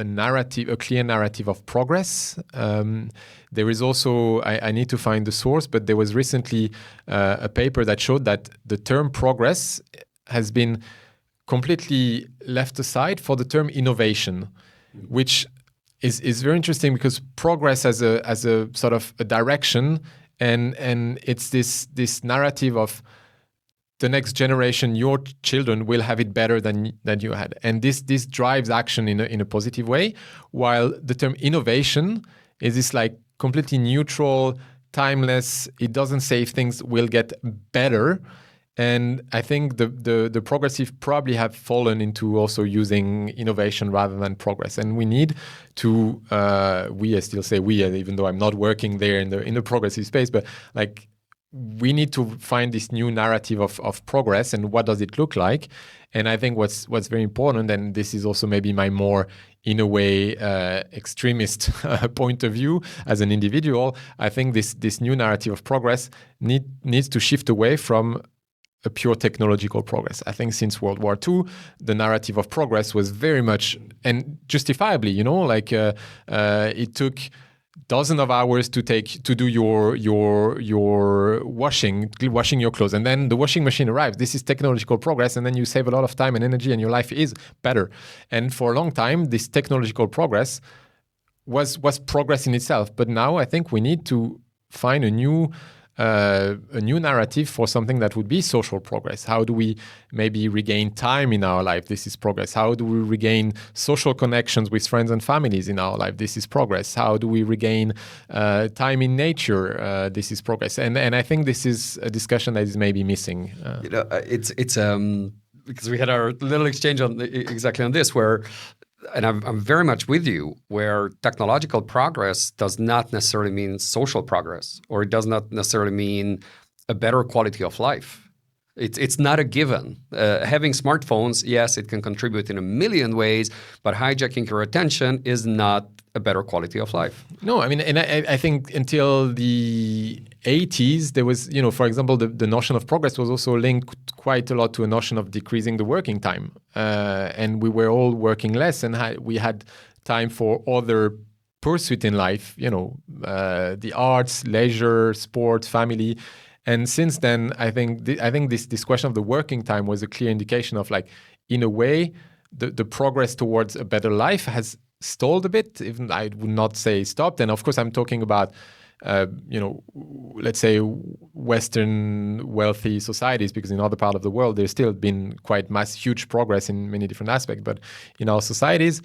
narrative, a clear narrative of progress. There is also, I need to find the source, but there was recently a paper that showed that the term progress has been completely left aside for the term innovation, which is very interesting, because progress as a sort of a direction, and it's this narrative of the next generation, your children will have it better than you had, and this drives action in a positive way. While the term innovation is this like completely neutral, timeless. It doesn't say if things will get better. And I think the progressive probably have fallen into also using innovation rather than progress. And we need to, I still say we, even though I'm not working there in the progressive space, but like, we need to find this new narrative of progress, and what does it look like. And I think what's very important, and this is also maybe my more, in a way, extremist point of view as an individual, I think this new narrative of progress needs to shift away from a pure technological progress. I think since World War II, the narrative of progress was very much, and justifiably, it took dozens of hours to do your washing your clothes, and then the washing machine arrives. This is technological progress, and then you save a lot of time and energy, and your life is better. And for a long time, this technological progress was progress in itself. But now I think we need to find a new narrative for something that would be social progress. How do we maybe regain time in our life? This is progress. How do we regain social connections with friends and families in our life? This is progress. How do we regain time in nature? This is progress. And I think this is a discussion that is maybe missing. It's because we had our little exchange exactly on this, where, and I'm very much with you, where technological progress does not necessarily mean social progress, or it does not necessarily mean a better quality of life. It's not a given. Having smartphones, yes, it can contribute in a million ways, but hijacking your attention is not a better quality of life. No, I mean, and I think until the 80s, there was, for example, the notion of progress was also linked quite a lot to a notion of decreasing the working time. And we were all working less, and we had time for other pursuit in life, the arts, leisure, sport, family. And since then, I think this question of the working time was a clear indication of, like, in a way, the progress towards a better life has stalled a bit. Even I would not say stopped. And of course, I'm talking about, let's say Western wealthy societies, because in other parts of the world, there's still been quite huge progress in many different aspects. But in our societies,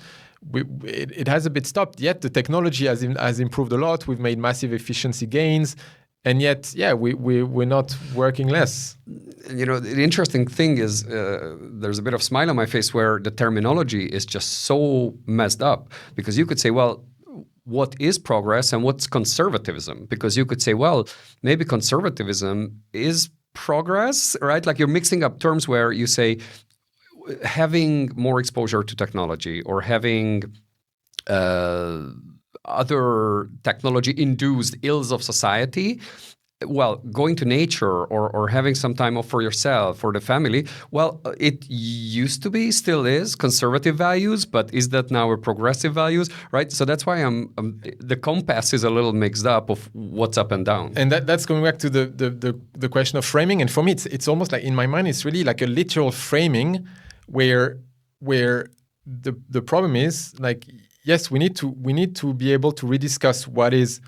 it has a bit stopped. Yet the technology has improved a lot. We've made massive efficiency gains. And yet, we're not working less. The interesting thing is there's a bit of smile on my face where the terminology is just so messed up. Because you could say, well, what is progress and what's conservatism? Because you could say, well, maybe conservatism is progress, right? Like, you're mixing up terms where you say having more exposure to technology or having other technology-induced ills of society, well, going to nature or having some time off for yourself or the family, well, it used to be, still is, conservative values, but is that now a progressive values, right? So that's why the compass is a little mixed up of what's up and down. And that's going back to the question of framing. And for me, it's almost like, in my mind, it's really like a literal framing where the problem is, like, yes, we need to be able to rediscuss what is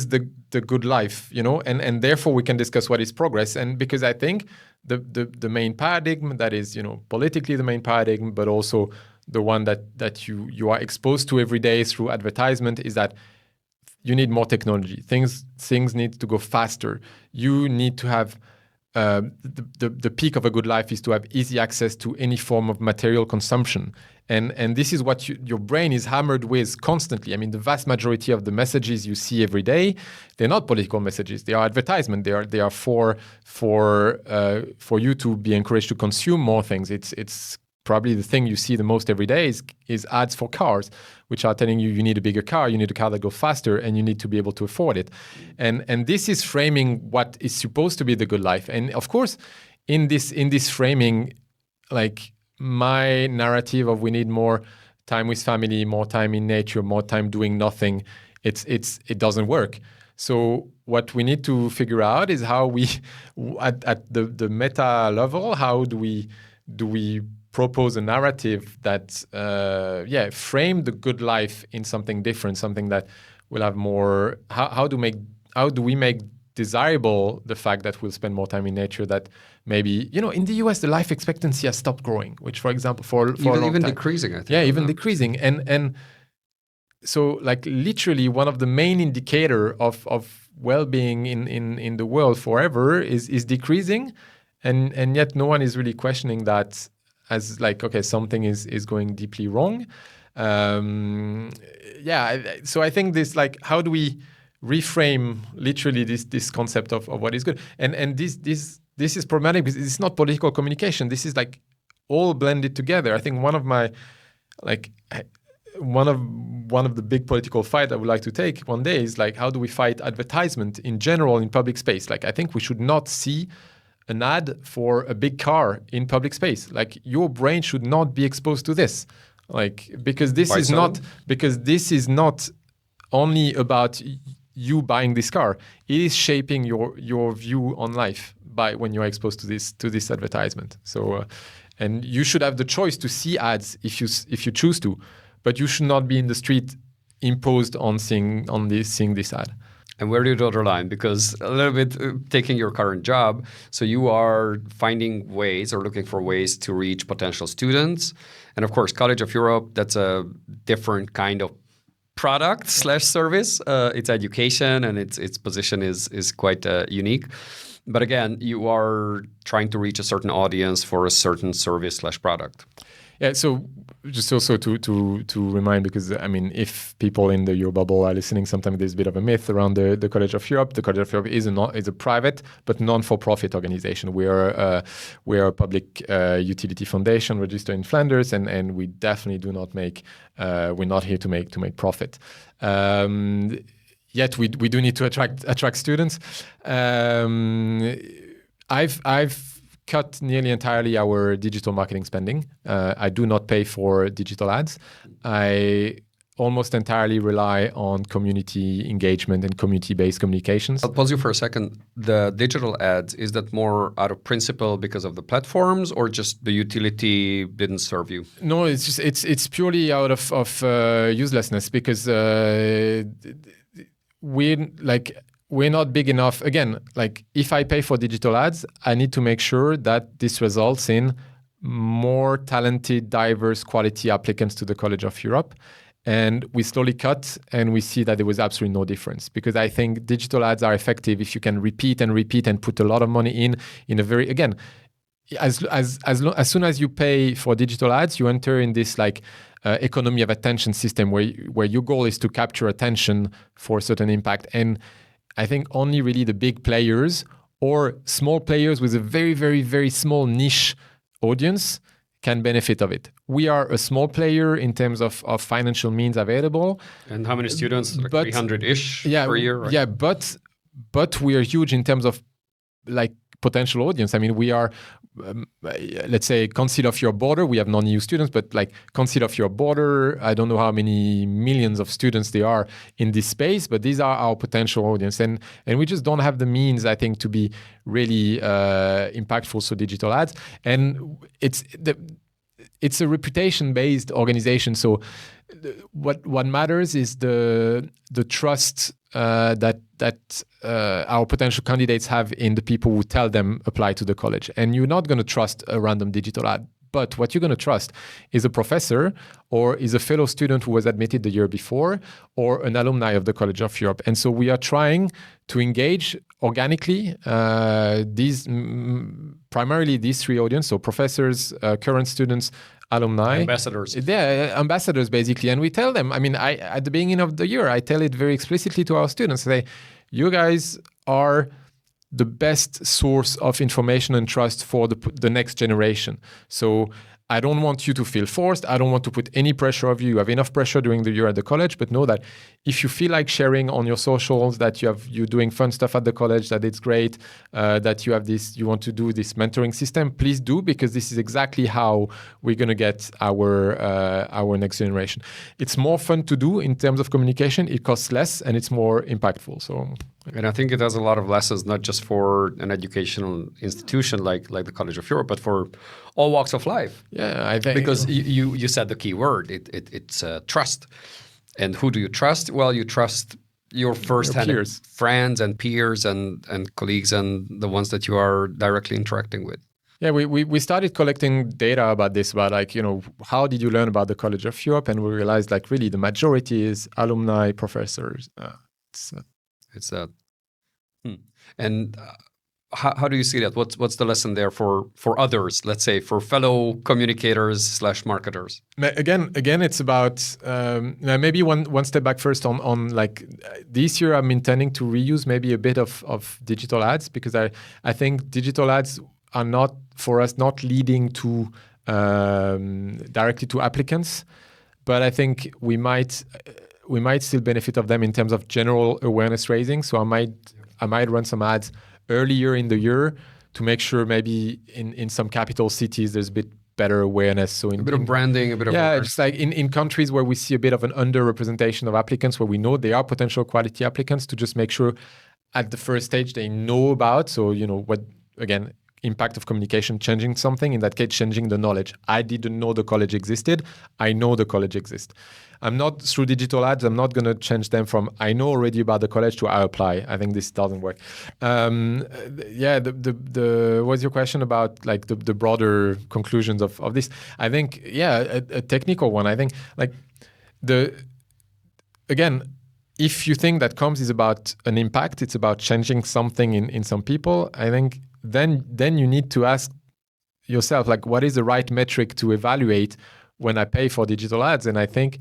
the good life, and therefore we can discuss what is progress. And because I think the main paradigm that is, politically the main paradigm, but also the one that you are exposed to every day through advertisement, is that you need more technology. Things need to go faster. You need to have the peak of a good life is to have easy access to any form of material consumption. And this is what your brain is hammered with constantly. I mean, the vast majority of the messages you see every day, they're not political messages. They are advertisement. They are for you to be encouraged to consume more things. It's probably the thing you see the most every day is ads for cars, which are telling you need a bigger car, you need a car that goes faster, and you need to be able to afford it. And this is framing what is supposed to be the good life. And of course, in this framing, like, my narrative of we need more time with family, more time in nature, more time doing nothing, it doesn't work. So what we need to figure out is how we, at the meta level, how do we propose a narrative that frame the good life in something different, something that will have more. How do we make desirable the fact that we'll spend more time in nature? That maybe, in the US the life expectancy has stopped growing, which, for example, for a long even time, decreasing, I think. Yeah, even decreasing, and so, like, literally one of the main indicator of well-being in the world forever is decreasing, and yet no one is really questioning that as, like, okay, something is going deeply wrong. So I think this, like, how do we reframe literally this concept of what is good? And this is problematic because it's not political communication. This is, like, all blended together. I think one of the big political fight I would like to take one day is, like, how do we fight advertisement in general in public space? Like, I think we should not see an ad for a big car in public space. Like, your brain should not be exposed to this, like, because this is not only about you buying this car. It is shaping your view on life when you're exposed to this advertisement. So, and you should have the choice to see ads if you choose to, but you should not be in the street imposed on seeing this ad. And where do you draw the line? Because a little bit taking your current job, so you are finding ways or looking for ways to reach potential students. And of course, College of Europe, that's a different kind of product / service. It's education, and its position is quite unique. But again, you are trying to reach a certain audience for a certain service / product. Yeah, so just also to remind, because I mean, if people in the Euro bubble are listening, sometimes there's a bit of a myth around the College of Europe. The College of Europe is a private but non-for-profit organization. We are a public utility foundation registered in Flanders, and we definitely do not make. We're not here to make profit. Yet we do need to attract students. I've cut nearly entirely our digital marketing spending. I do not pay for digital ads. I almost entirely rely on community engagement and community-based communications. I'll pause you for a second. The digital ads, is that more out of principle because of the platforms, or just the utility didn't serve you? No, it's purely out of uselessness, because we're not big enough. Again, like if I pay for digital ads, I need to make sure that this results in more talented, diverse, quality applicants to the College of Europe. And we slowly cut, and we see that there was absolutely no difference, because I think digital ads are effective if you can repeat and put a lot of money in a very, again, as soon as you pay for digital ads, you enter in this economy of attention system where your goal is to capture attention for a certain impact. And I think only really the big players or small players with a very, very, very small niche audience can benefit of it. We are a small player in terms of financial means available. And how many students? Like 300-ish per year? Right? Yeah, but we are huge in terms of potential audience. I mean, we are, let's say, consider of your border. We have non-EU students, but consider of your border. I don't know how many millions of students there are in this space, but these are our potential audience. And we just don't have the means, I think, to be really impactful. So digital ads. And it's a reputation-based organization. So what matters is the trust that our potential candidates have in the people who tell them apply to the college. And you're not going to trust a random digital ad. But what you're going to trust is a professor or is a fellow student who was admitted the year before or an alumni of the College of Europe. And so we are trying to engage organically primarily these three audiences, so professors, current students, alumni. Ambassadors. Yeah, ambassadors, basically. And we tell them, I mean, at the beginning of the year, I tell it very explicitly to our students. I say, you guys are the best source of information and trust for the next generation. So I don't want you to feel forced. I don't want to put any pressure on you. You have enough pressure during the year at the college, but know that if you feel like sharing on your socials that you're doing fun stuff at the college, that it's great, that you want to do this mentoring system, please do, because this is exactly how we're going to get our next generation. It's more fun to do in terms of communication. It costs less and it's more impactful. So. And I think it has a lot of lessons, not just for an educational institution like the College of Europe, but for all walks of life. Yeah, I think. Because you said the key word, it's trust. And who do you trust? Well, you trust your first-hand friends and peers and colleagues and the ones that you are directly interacting with. Yeah, we started collecting data about this, about how did you learn about the College of Europe? And we realized really the majority is alumni, professors. It's that. And how do you see that? What's the lesson there for others? Let's say for fellow communicators / marketers. Again, it's about maybe one step back first on this year. I'm intending to reuse maybe a bit of digital ads, because I think digital ads are not leading to directly to applicants, but I think we might still benefit of them in terms of general awareness raising. So I might run some ads earlier in the year to make sure maybe in some capital cities there's a bit better awareness. So a bit of branding, a bit of just like in countries where we see a bit of an underrepresentation of applicants, where we know they are potential quality applicants, to just make sure at the first stage they know about. So what, again, impact of communication, changing something, in that case changing the knowledge. I didn't know the college existed. I know the college exists. I'm not, through digital ads, I'm not going to change them from I know already about the college to I apply. I think this doesn't work. What's your question about the broader conclusions of this? I think, a technical one. I think again, if you think that comms is about an impact, it's about changing something in some people, I think then you need to ask yourself, like what is the right metric to evaluate when I pay for digital ads? And I think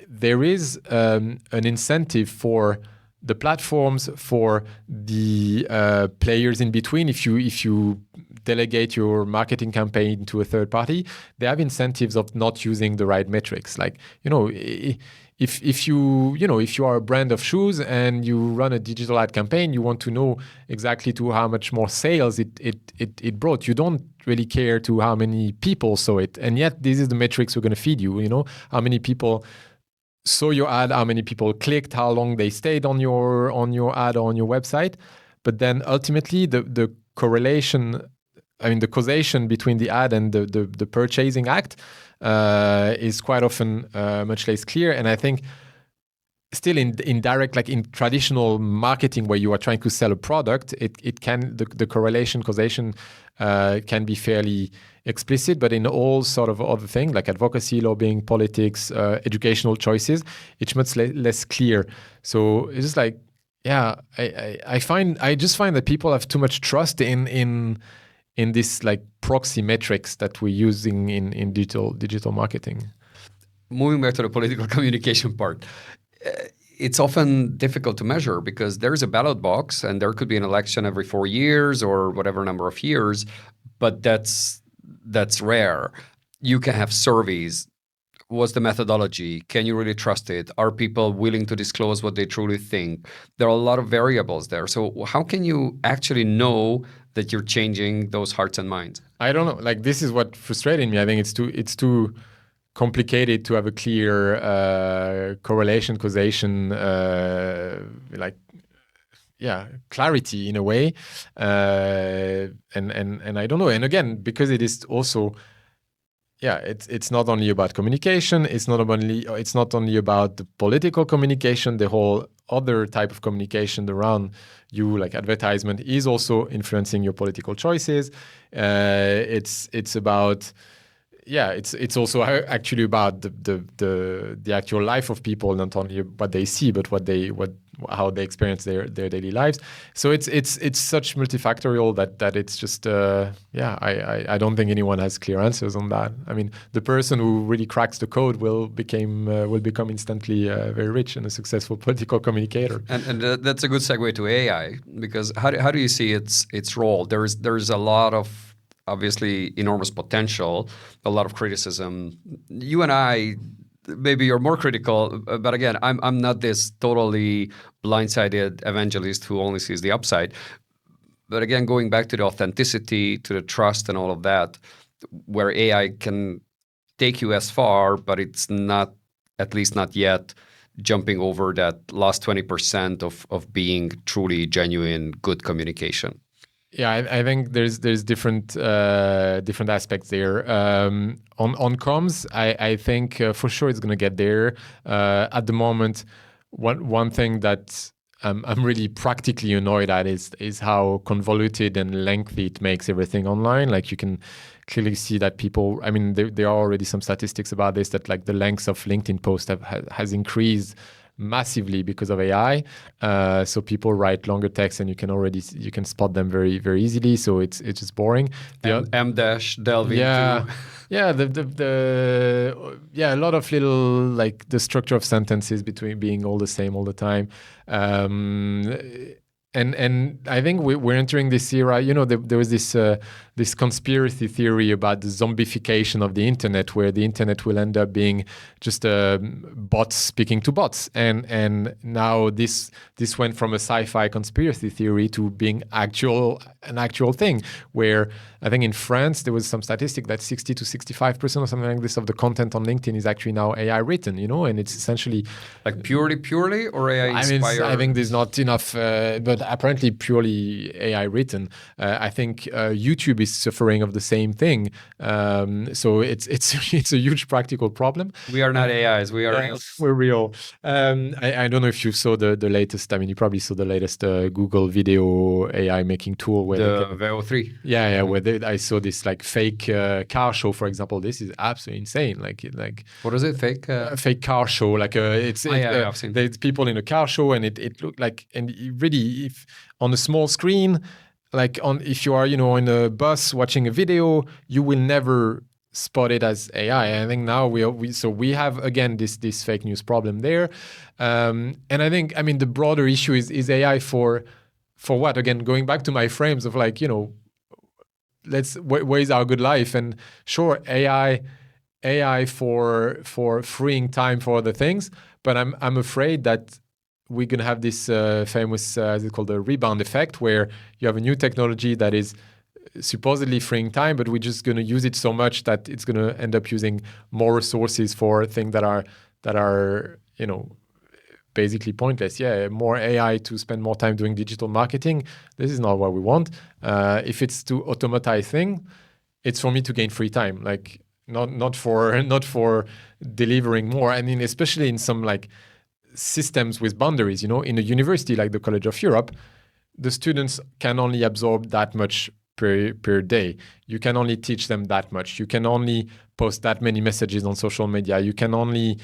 there is an incentive for the platforms, for the players in between. If you delegate your marketing campaign to a third party, they have incentives of not using the right metrics. Like, if you are a brand of shoes and you run a digital ad campaign, you want to know exactly to how much more sales it brought. You don't really care to how many people saw it, and yet this is the metrics we're going to feed you. How many people saw your ad, how many people clicked, how long they stayed on your ad or on your website. But then ultimately the correlation, the causation between the ad and the purchasing act is quite often much less clear. And I think still in direct, like in traditional marketing where you are trying to sell a product, it can, the correlation causation can be fairly explicit, but in all sort of other things like advocacy, lobbying, politics, educational choices, it's much less clear. So it's just like, I just find that people have too much trust in this like proxy metrics that we're using in digital marketing. Moving back to the political communication part, it's often difficult to measure because there's a ballot box and there could be an election every 4 years or whatever number of years, but that's rare. You can have surveys. What's the methodology? Can you really trust it? Are people willing to disclose what they truly think? There are a lot of variables there. So how can you actually know that you're changing those hearts and minds? I don't know. Like, this is what frustrated me. I think it's too complicated to have a clear correlation, causation, clarity in a way. And I don't know. And again, because it is also, it's not only about communication. It's not only about the political communication. The whole other type of communication around you, like advertisement, is also influencing your political choices. It's about, it's also actually about the actual life of people, not only what they see, but how they experience their daily lives. So it's such multifactorial that it's just I don't think anyone has clear answers on that. I mean, the person who really cracks the code will become instantly very rich and a successful political communicator. And that's a good segue to AI, because how do you see its role? There's a lot of obviously enormous potential, a lot of criticism. You and I, maybe you're more critical, but again, I'm not this totally blindsided evangelist who only sees the upside. But again, going back to the authenticity, to the trust and all of that, where AI can take you as far, but it's not, at least not yet, jumping over that last 20% of being truly genuine, good communication. Yeah, I think there's different aspects there. On comms, I think for sure it's going to get there. At the moment, one thing that I'm really practically annoyed at is how convoluted and lengthy it makes everything online. Like, you can clearly see that people, I mean, there are already some statistics about this, that like the length of LinkedIn posts has increased massively because of AI. So people write longer text, and you can spot them very, very easily. So it's just boring. M-dash delving. Yeah. Yeah, a lot of little, like the structure of sentences between being all the same all the time. And I think we're entering this era. There was this conspiracy theory about the zombification of the internet, where the internet will end up being just bots speaking to bots. And now this went from a sci-fi conspiracy theory to being an actual thing, where I think in France there was some statistic that 60 to 65% or something like this of the content on LinkedIn is actually now AI written, and it's essentially like purely or AI inspired. I think there's not enough, but apparently purely AI written. I think YouTube is suffering of the same thing. So it's a huge practical problem. We are not AIs. We are real. We're real. I don't know if you saw the latest. I mean, you probably saw the latest Google video AI making tool, where the VO3. Yeah, where I saw this like fake car show, for example. This is absolutely insane. Like what is it? Fake car show. Like I've seen. There's people in a car show, and it looked like, and really, if on a small screen, like if you are, on a bus watching a video, you will never spot it as AI. I think now we have again this fake news problem there, and I think the broader issue is AI for what? Again, going back to my frames of like where is our good life? And sure, AI for freeing time for other things, but I'm afraid that we're gonna have this famous is it called the rebound effect, where you have a new technology that is supposedly freeing time, but we're just gonna use it so much that it's gonna end up using more resources for things that are basically pointless. Yeah, more AI to spend more time doing digital marketing. This is not what we want. If it's to automatize things, it's for me to gain free time, like not for delivering more. I mean, especially in some like systems with boundaries. In a university like the College of Europe, the students can only absorb that much per day. You can only teach them that much. You can only post that many messages on social media. You can only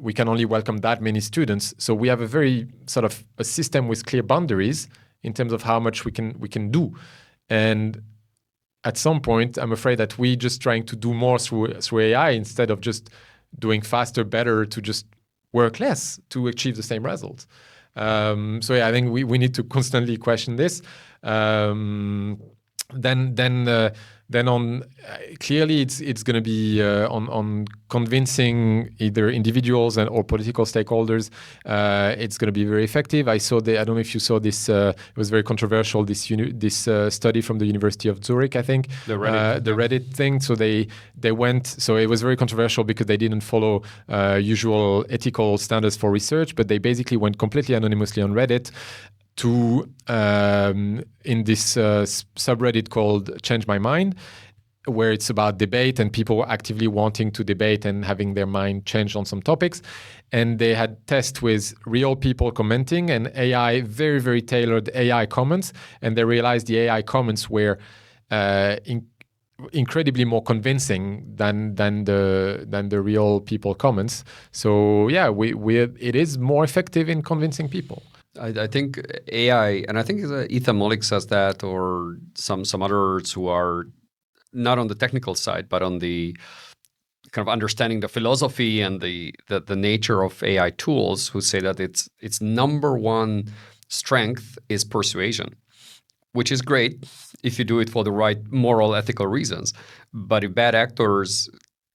we can only welcome that many students. So we have a very sort of a system with clear boundaries in terms of how much we can do. And at some point, I'm afraid that we just trying to do more through AI instead of just doing faster, better, to just work less to achieve the same results. So yeah, I think we need to constantly question this. Then on clearly it's going to be on convincing either individuals or political stakeholders. It's going to be very effective. I don't know if you saw this. It was very controversial. This study from the University of Zurich, I think. The Reddit thing. So they went. So it was very controversial because they didn't follow usual ethical standards for research, but they basically went completely anonymously on Reddit to in this subreddit called Change My Mind, where it's about debate and people actively wanting to debate and having their mind changed on some topics. And they had tests with real people commenting and AI, very, very tailored AI comments. And they realized the AI comments were incredibly more convincing than the real people comments. So yeah, it is more effective in convincing people. I think AI, and I think Ethan Mollick says that, or some others who are not on the technical side, but on the kind of understanding the philosophy and the nature of AI tools, who say that its number one strength is persuasion, which is great if you do it for the right moral, ethical reasons. But if bad actors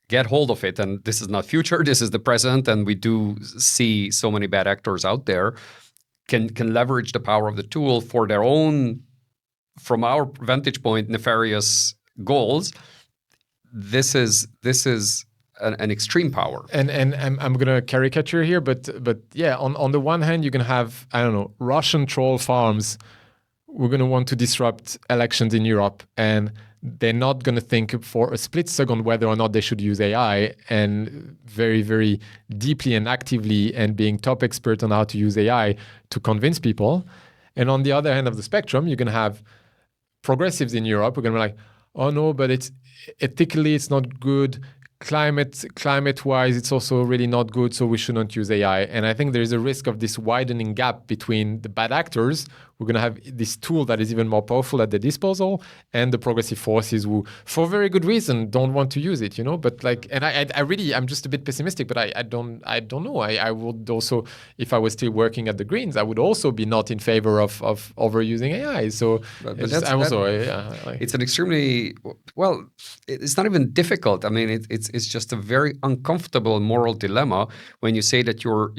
get hold of it, and this is not future, this is the present, and we do see so many bad actors out there, can leverage the power of the tool for their own, from our vantage point, nefarious goals. This is an extreme power. And I'm gonna caricature here, but yeah, on the one hand, you can have, I don't know, Russian troll farms. We're gonna want to disrupt elections in Europe, and they're not going to think for a split second whether or not they should use AI, and very, very deeply and actively and being top expert on how to use AI to convince people. And on the other end of the spectrum, you're going to have progressives in Europe who are going to be like, oh no, but it's ethically, it's not good. Climate-wise, it's also really not good, so we shouldn't use AI. And I think there is a risk of this widening gap between the bad actors, who are going to have this tool that is even more powerful at their disposal, and the progressive forces who, for very good reason, don't want to use it. But like, and I'm just a bit pessimistic, but I don't know. I would also, if I was still working at the Greens, I would also be not in favor of overusing AI. So it's an extremely, well, it's not even difficult. I mean, it's just a very uncomfortable moral dilemma when you say that your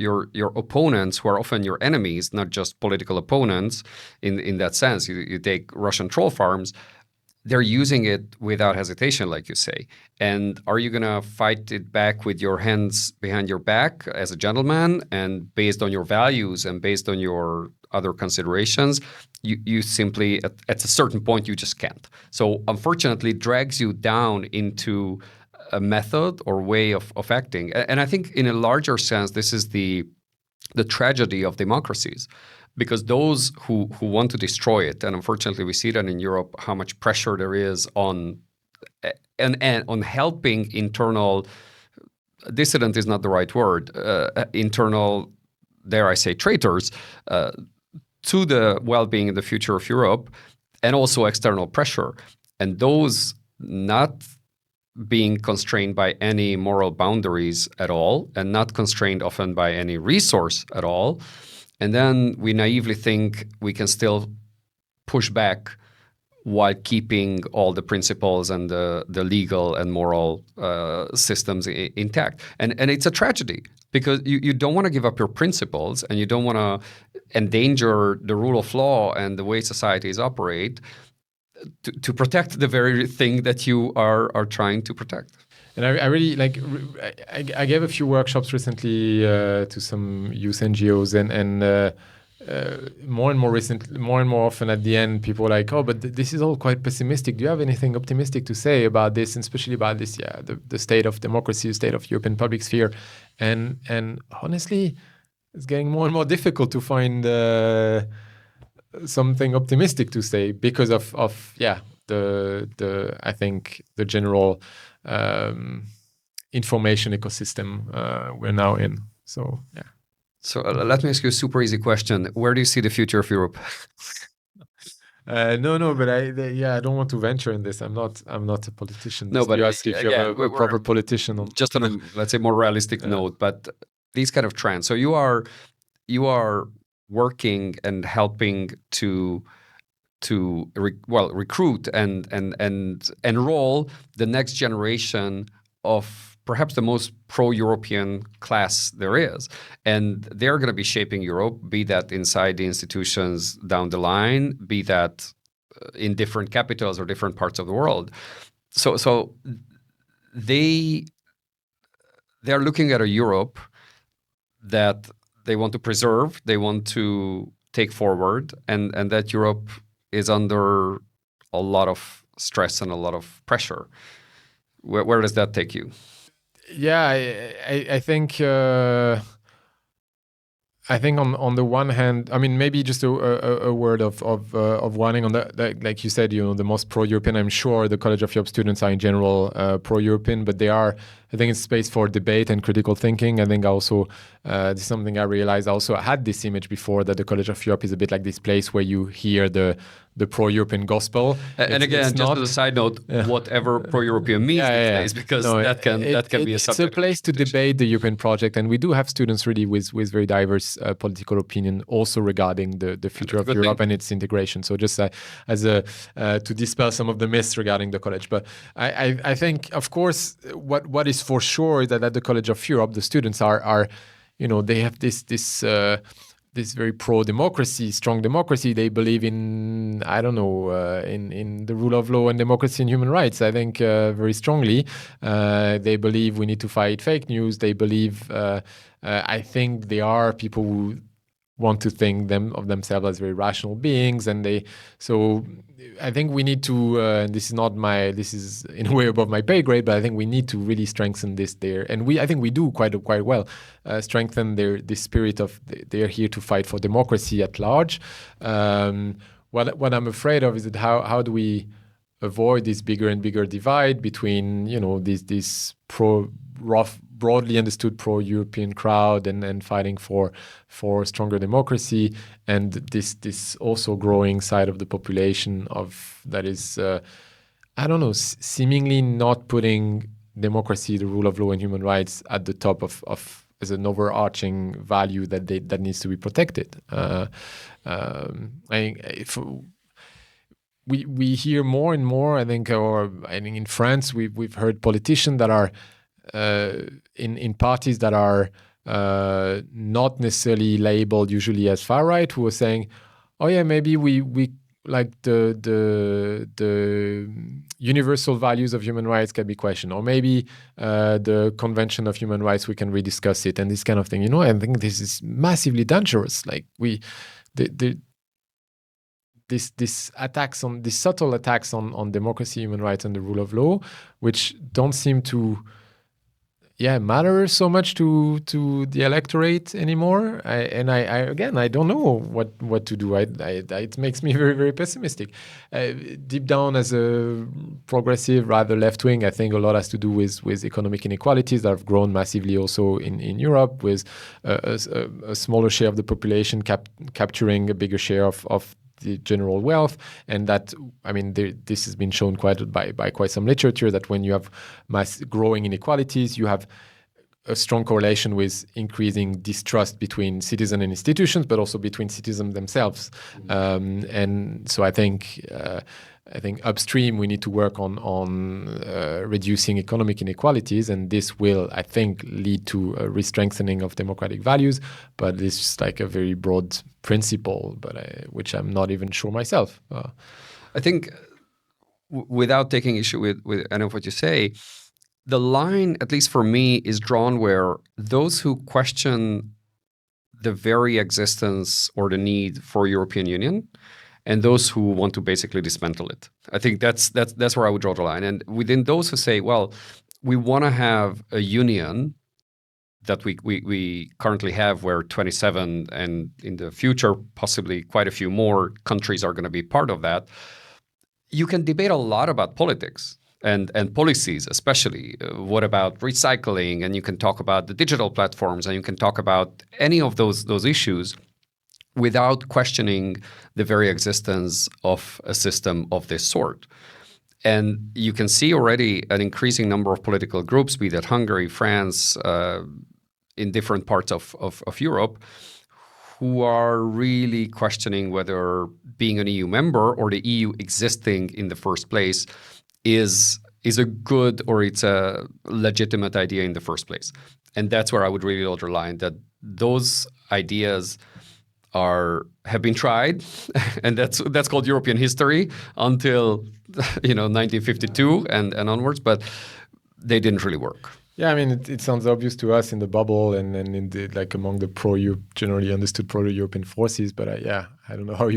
opponents, who are often your enemies, not just political opponents in that sense. You take Russian troll farms, they're using it without hesitation, like you say. And are you going to fight it back with your hands behind your back as a gentleman, and based on your values and based on your other considerations? You simply, at a certain point, you just can't. So unfortunately, it drags you down into a method or way of acting. And I think in a larger sense, this is the tragedy of democracies, because those who want to destroy it, and unfortunately we see that in Europe, how much pressure there is on helping internal, dissident is not the right word, internal, dare I say, traitors, to the well-being and the future of Europe. and also external pressure. And those not being constrained by any moral boundaries at all, and not constrained often by any resource at all. And then we naively think we can still push back while keeping all the principles and the legal and moral systems intact. And it's a tragedy, because you don't want to give up your principles, and you don't want to endanger the rule of law and the way societies operate to protect the very thing that you are trying to protect. And I really like. I gave a few workshops recently to some youth NGOs, and more and more often at the end, people are like, "Oh, but this is all quite pessimistic. Do you have anything optimistic to say about this, and especially about this? Yeah, the state of democracy, the state of European public sphere." And honestly, it's getting more and more difficult to find something optimistic to say because of the I think the general information ecosystem we're now in. So yeah. So let me ask you a super easy question. Where do you see the future of Europe? No, but I don't want to venture in this. I'm not a politician. No, but you ask if you're a proper politician. Just on a, let's say, more realistic note, but these kind of trends. So you are working and helping to recruit and enroll the next generation of perhaps the most pro-European class there is. And they're going to be shaping Europe, be that inside the institutions down the line, be that in different capitals or different parts of the world. So they're looking at a Europe that they want to preserve, they want to take forward, and that Europe is under a lot of stress and a lot of pressure. Where does that take you? Yeah, I think on the one hand, I mean, maybe just a word of warning on that. Like you said, the most pro-European. I'm sure the College of Europe students are in general pro-European, but they are. I think it's space for debate and critical thinking. I think also this is something I realized. Also, I had this image before that the College of Europe is a bit like this place where you hear the pro-European gospel. And again, just as a side note, whatever pro-European means these days, because that can be a subject. It's a place to debate the European project, and we do have students really with very diverse political opinion also regarding the future of Europe and its integration. So just as to dispel some of the myths regarding the college. But I think, of course, what is for sure is that at the College of Europe, the students are they have this very pro-democracy, strong democracy. They believe in, in the rule of law and democracy and human rights, I think, very strongly. They believe we need to fight fake news. They believe, I think they are people who want to think of themselves as very rational beings. So I think we need to, and this is in a way above my pay grade, but I think we need to really strengthen this there. And I think we do quite well, strengthen this spirit of they're here to fight for democracy at large. What I'm afraid of is that how do we avoid this bigger and bigger divide between, this broadly understood pro-European crowd and fighting for stronger democracy, and this also growing side of the population that is seemingly not putting democracy, the rule of law and human rights at the top of as an overarching value that needs to be protected. We hear more and more, I think in France we've heard politicians that are in parties that are not necessarily labeled usually as far right, who are saying, "Oh yeah, maybe we like the universal values of human rights can be questioned, or maybe the Convention of Human Rights, we can rediscuss it," and this kind of thing. I think this is massively dangerous. Like these subtle attacks on democracy, human rights, and the rule of law, which don't seem to matter so much to the electorate anymore. I don't know what to do. It makes me very, very pessimistic. Deep down, as a progressive, rather left wing, I think a lot has to do with economic inequalities that have grown massively also in Europe, with a smaller share of the population capturing a bigger share of the general wealth, and that, I mean, this has been shown by quite some literature, that when you have mass growing inequalities, you have a strong correlation with increasing distrust between citizens and institutions, but also between citizens themselves. And so I think upstream we need to work on reducing economic inequalities, and this will, I think, lead to a re-strengthening of democratic values. But it's just like a very broad principle, which I'm not even sure myself. I think, without taking issue with any of what you say, the line, at least for me, is drawn where those who question the very existence or the need for European Union, and those who want to basically dismantle it. I think that's where I would draw the line. And within those who say, well, we want to have a union that we currently have, where 27 and in the future possibly quite a few more countries are going to be part of that, you can debate a lot about politics and policies, especially. What about recycling? And you can talk about the digital platforms, and you can talk about any of those issues without questioning the very existence of a system of this sort. And you can see already an increasing number of political groups, be that Hungary, France, in different parts of Europe, who are really questioning whether being an EU member or the EU existing in the first place is a good or it's a legitimate idea in the first place. And that's where I would really underline that those ideas have been tried, and that's called European history until 1952 and onwards, but they didn't really work. Yeah, I mean, it sounds obvious to us in the bubble and in the, like, among the generally understood pro-European forces. But I don't know how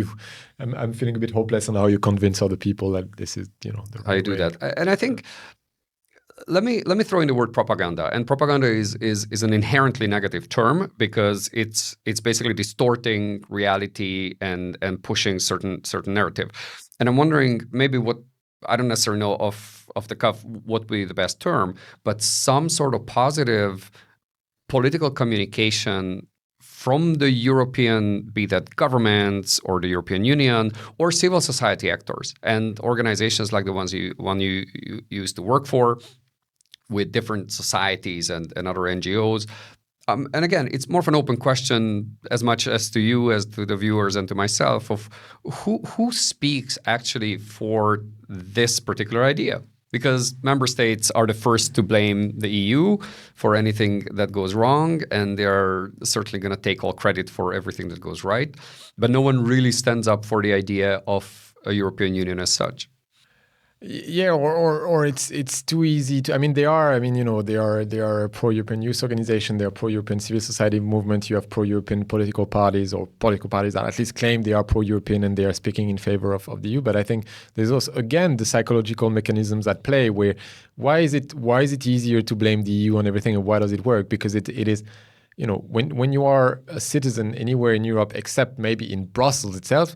I'm feeling a bit hopeless on how you convince other people that this is, the right I do way. that, and I think let me throw in the word propaganda. And propaganda is an inherently negative term, because it's basically distorting reality and pushing certain narrative. And I'm wondering, maybe what, I don't necessarily know off the cuff what would be the best term, but some sort of positive political communication from the European, be that governments or the European Union or civil society actors and organizations like the ones you used to work for, with different societies and other NGOs. And again, it's more of an open question, as much as to you as to the viewers and to myself, of who speaks actually for this particular idea. Because member states are the first to blame the EU for anything that goes wrong, and they're certainly going to take all credit for everything that goes right. But no one really stands up for the idea of a European Union as such. Yeah, or it's too easy to. I mean, they are a pro-European youth organization. They are pro-European civil society movement. You have pro-European political parties, or political parties that at least claim they are pro-European and they are speaking in favor of the EU. But I think there's also, again, the psychological mechanisms at play. Where why is it easier to blame the EU on everything, and why does it work? Because it is. When you are a citizen anywhere in Europe, except maybe in Brussels itself,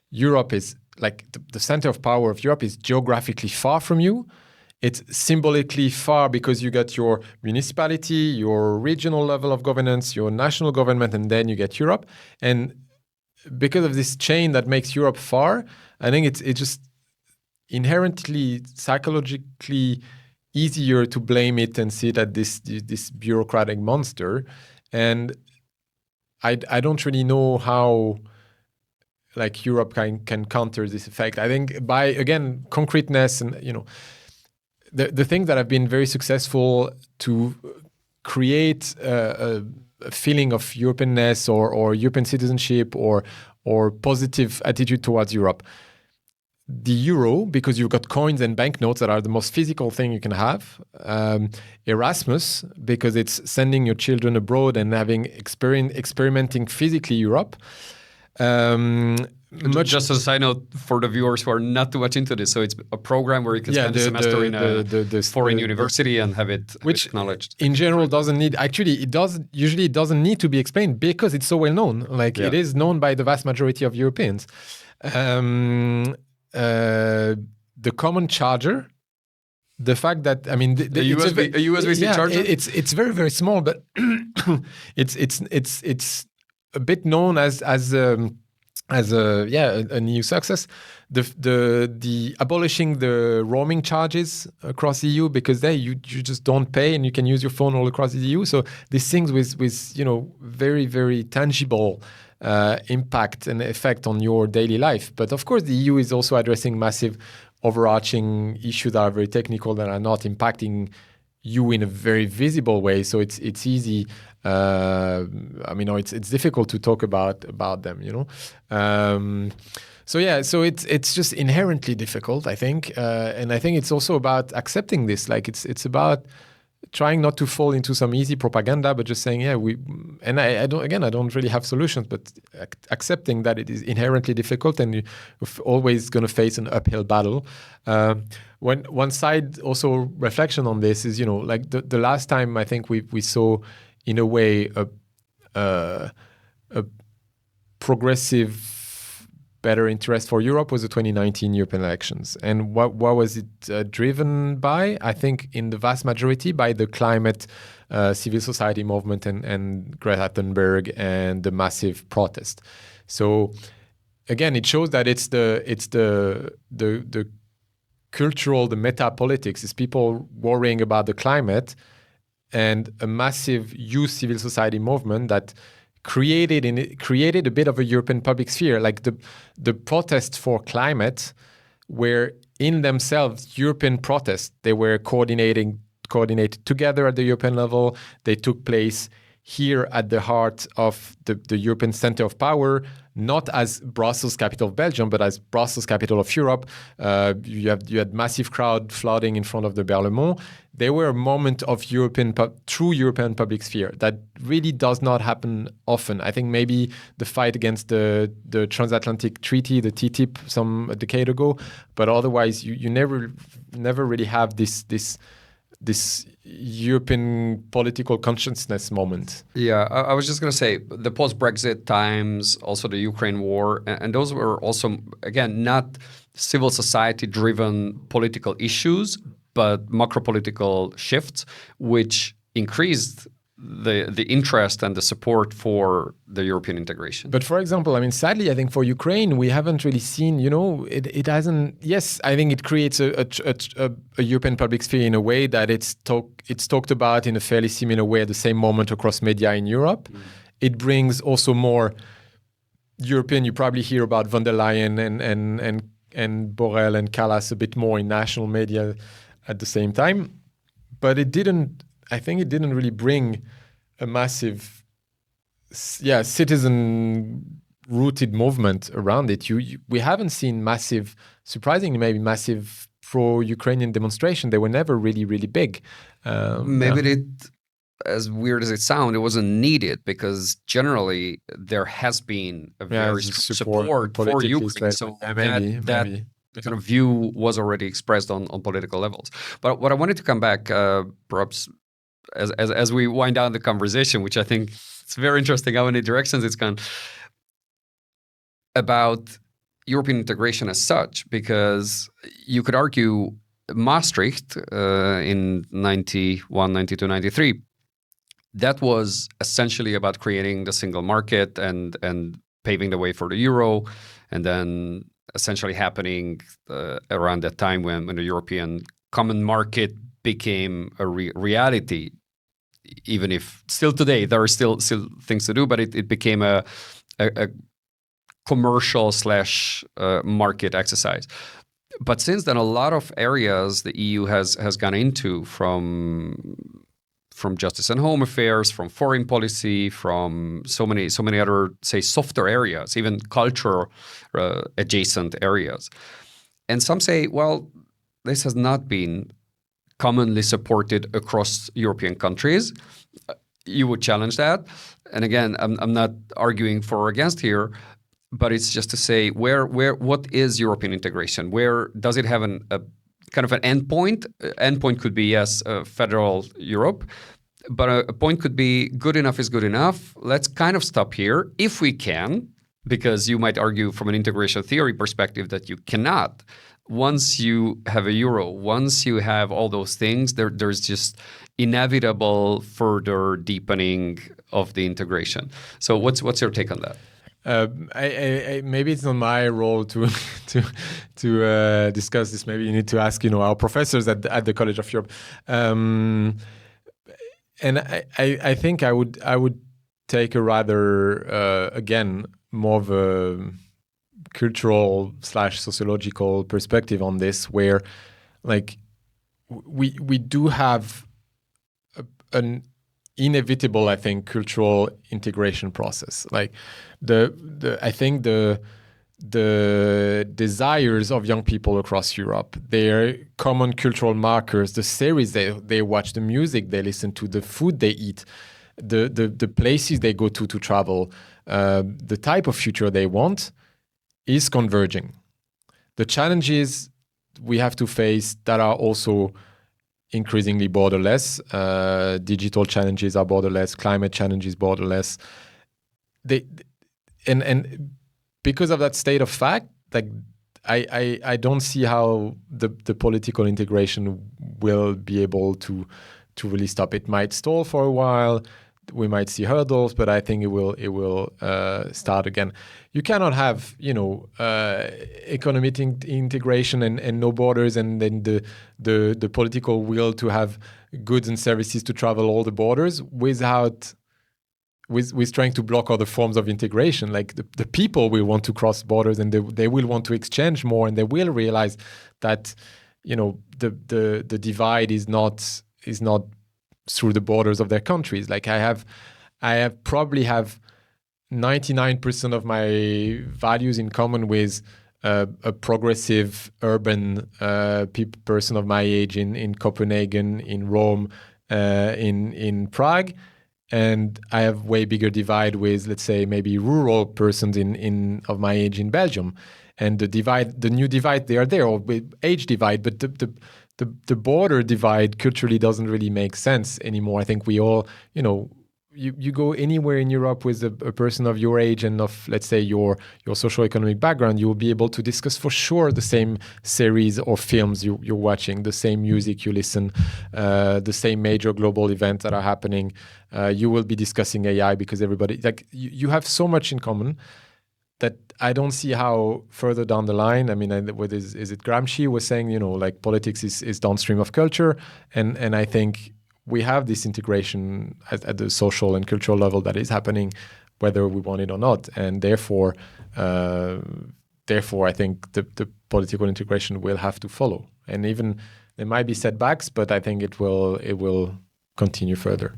Europe is. Like the center of power of Europe is geographically far from you. It's symbolically far because you got your municipality, your regional level of governance, your national government, and then you get Europe. And because of this chain that makes Europe far, I think it's just inherently psychologically easier to blame it and see that this bureaucratic monster. And I don't really know how. Like Europe can counter this effect. I think by, again, concreteness and, the things that have been very successful to create a feeling of Europeanness or European citizenship or positive attitude towards Europe. The euro, because you've got coins and banknotes that are the most physical thing you can have. Erasmus, because it's sending your children abroad and having experimenting physically Europe. Just as a side note for the viewers who are not too much into this, so it's a program where you can spend a semester in a foreign university and have it acknowledged. In general doesn't need, actually it doesn't need to be explained because it's so well known. It is known by the vast majority of Europeans. The common charger, the fact that, I mean, a USB-C charger. It's very, very small, but it's a bit known as as a new success. The abolishing the roaming charges across the EU, because there you just don't pay and you can use your phone all across the EU. So these things with very, very tangible impact and effect on your daily life. But of course, the EU is also addressing massive overarching issues that are very technical, that are not impacting you in a very visible way. So it's easy. It's difficult to talk about them. So it's just inherently difficult, I think, and I think it's also about accepting this. Like it's about trying not to fall into some easy propaganda, but just saying, I don't really have solutions, but accepting that it is inherently difficult and you're always going to face an uphill battle. When one side also reflection on this is, like the last time I think we saw, in a way, a progressive, better interest for Europe was the 2019 European elections. And what was it driven by? I think in the vast majority by the climate civil society movement and Greta Thunberg and the massive protest. So again, it shows that it's the cultural, the meta politics is people worrying about the climate, and a massive youth civil society movement that created a bit of a European public sphere. Like the protests for climate were in themselves European protests. They were coordinated together at the European level. They took place here at the heart of the European center of power, not as Brussels, capital of Belgium, but as Brussels, capital of Europe. You had massive crowd flooding in front of the Parlement. They were a moment of true European public sphere that really does not happen often. I think maybe the fight against the transatlantic treaty, the TTIP, a decade ago, but otherwise you never really have this European political consciousness moment. Yeah, I was just going to say the post-Brexit times, also the Ukraine war, and those were also, again, not civil society-driven political issues, but macro-political shifts, which increased the interest and the support for the European integration. But for example, sadly, I think for Ukraine, we haven't really seen, it hasn't. Yes, I think it creates a European public sphere in a way that it's talked about in a fairly similar way at the same moment across media in Europe. Mm. It brings also more European. You probably hear about von der Leyen and Borrell and Kallas a bit more in national media at the same time, but it didn't really bring a massive, citizen-rooted movement around it. We haven't seen surprisingly, maybe massive pro-Ukrainian demonstration. They were never really, really big. As weird as it sounds, it wasn't needed because generally there has been a very strong support for Ukraine. So that kind of view was already expressed on political levels. But what I wanted to come back, perhaps as we wind down the conversation, which I think it's very interesting how many directions it's gone, about European integration as such, because you could argue Maastricht in 91, 92, 93, that was essentially about creating the single market and paving the way for the euro, and then essentially happening around that time when the European common market became a reality, even if still today there are still things to do, but it became a commercial / market exercise. But since then, a lot of areas the EU has gone into, from justice and home affairs, from foreign policy, from so many other, say, softer areas, even culture adjacent areas. And some say, well, this has not been commonly supported across European countries. You would challenge that. And again, I'm not arguing for or against here, but it's just to say what is European integration? Where does it have a kind of an endpoint? Endpoint could be, yes, federal Europe, but a point could be good enough is good enough. Let's kind of stop here if we can, because you might argue from an integration theory perspective that you cannot. Once you have a euro, once you have all those things, there's just inevitable further deepening of the integration. So what's your take on that? Maybe it's not my role to to discuss this. Maybe you need to ask, our professors at the College of Europe. And I think I would take a rather again more of a cultural / sociological perspective on this, where like we do have an inevitable, I think, cultural integration process. Like I think the desires of young people across Europe, their common cultural markers, the series they watch, the music they listen to, the food they eat, the places they go to travel, the type of future they want is converging. The challenges we have to face that are also increasingly borderless. Digital challenges are borderless. Climate challenges borderless. And because of that state of fact, like I don't see how the political integration will be able to really stop. It might stall for a while. We might see hurdles, but I think it will start again. You cannot have economic integration and no borders, and then the political will to have goods and services to travel all the borders with trying to block other forms of integration. Like the people will want to cross borders, and they will want to exchange more, and they will realize that the divide is not through the borders of their countries. Like I probably have 99% of my values in common with a progressive urban person of my age in Copenhagen, in Rome, in Prague, and I have way bigger divide with, let's say, maybe rural persons of my age in Belgium. And the new divide, they are there, or with age divide, but the border divide culturally doesn't really make sense anymore. I think we all, you go anywhere in Europe with a person of your age and of, let's say, your socioeconomic background, you will be able to discuss for sure the same series or films you're watching, the same music you listen, the same major global events that are happening. You will be discussing AI because everybody, like, you have so much in common that I don't see how further down the line. I mean, is it Gramsci was saying, like politics is downstream of culture, and I think we have this integration at the social and cultural level that is happening, whether we want it or not, and therefore, I think the political integration will have to follow, and even there might be setbacks, but I think it will continue further.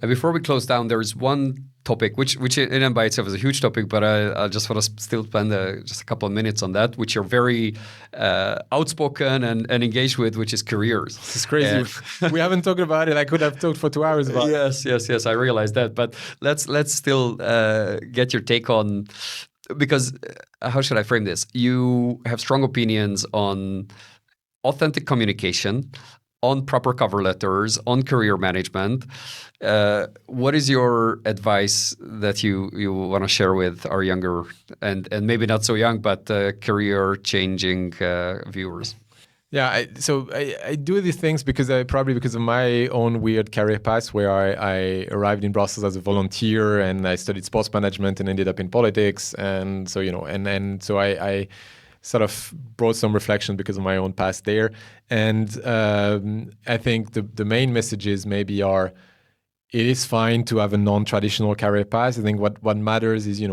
And before we close down, there is one topic, which in and by itself is a huge topic, but I just want to still spend just a couple of minutes on that, which you're very outspoken and engaged with, which is careers. It's crazy. We haven't talked about it. I could have talked for 2 hours about it. Yes, I realize that. But let's still get your take on, because how should I frame this? You have strong opinions on authentic communication, on proper cover letters, on career management. What is your advice that you want to share with our younger and maybe not so young, but career-changing viewers? Yeah, so I do these things because of my own weird career path, where I arrived in Brussels as a volunteer and I studied sports management and ended up in politics, and so so I sort of brought some reflection because of my own past there. And I think the main messages maybe are, it is fine to have a non-traditional career path. I think what matters is,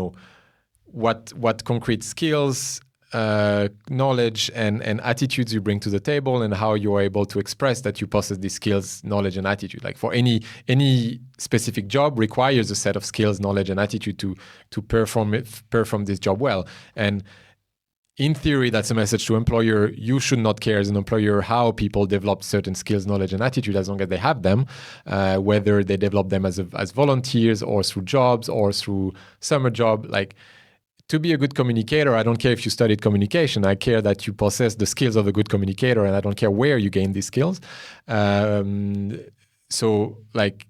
what concrete skills, knowledge and attitudes you bring to the table, and how you are able to express that you possess these skills, knowledge and attitude. Like for any specific job requires a set of skills, knowledge and attitude to perform this job well. And in theory, that's a message to employer. You should not care as an employer how people develop certain skills, knowledge, and attitude, as long as they have them, whether they develop them as volunteers or through jobs or through summer job. Like, to be a good communicator, I don't care if you studied communication. I care that you possess the skills of a good communicator, and I don't care where you gain these skills. So, like,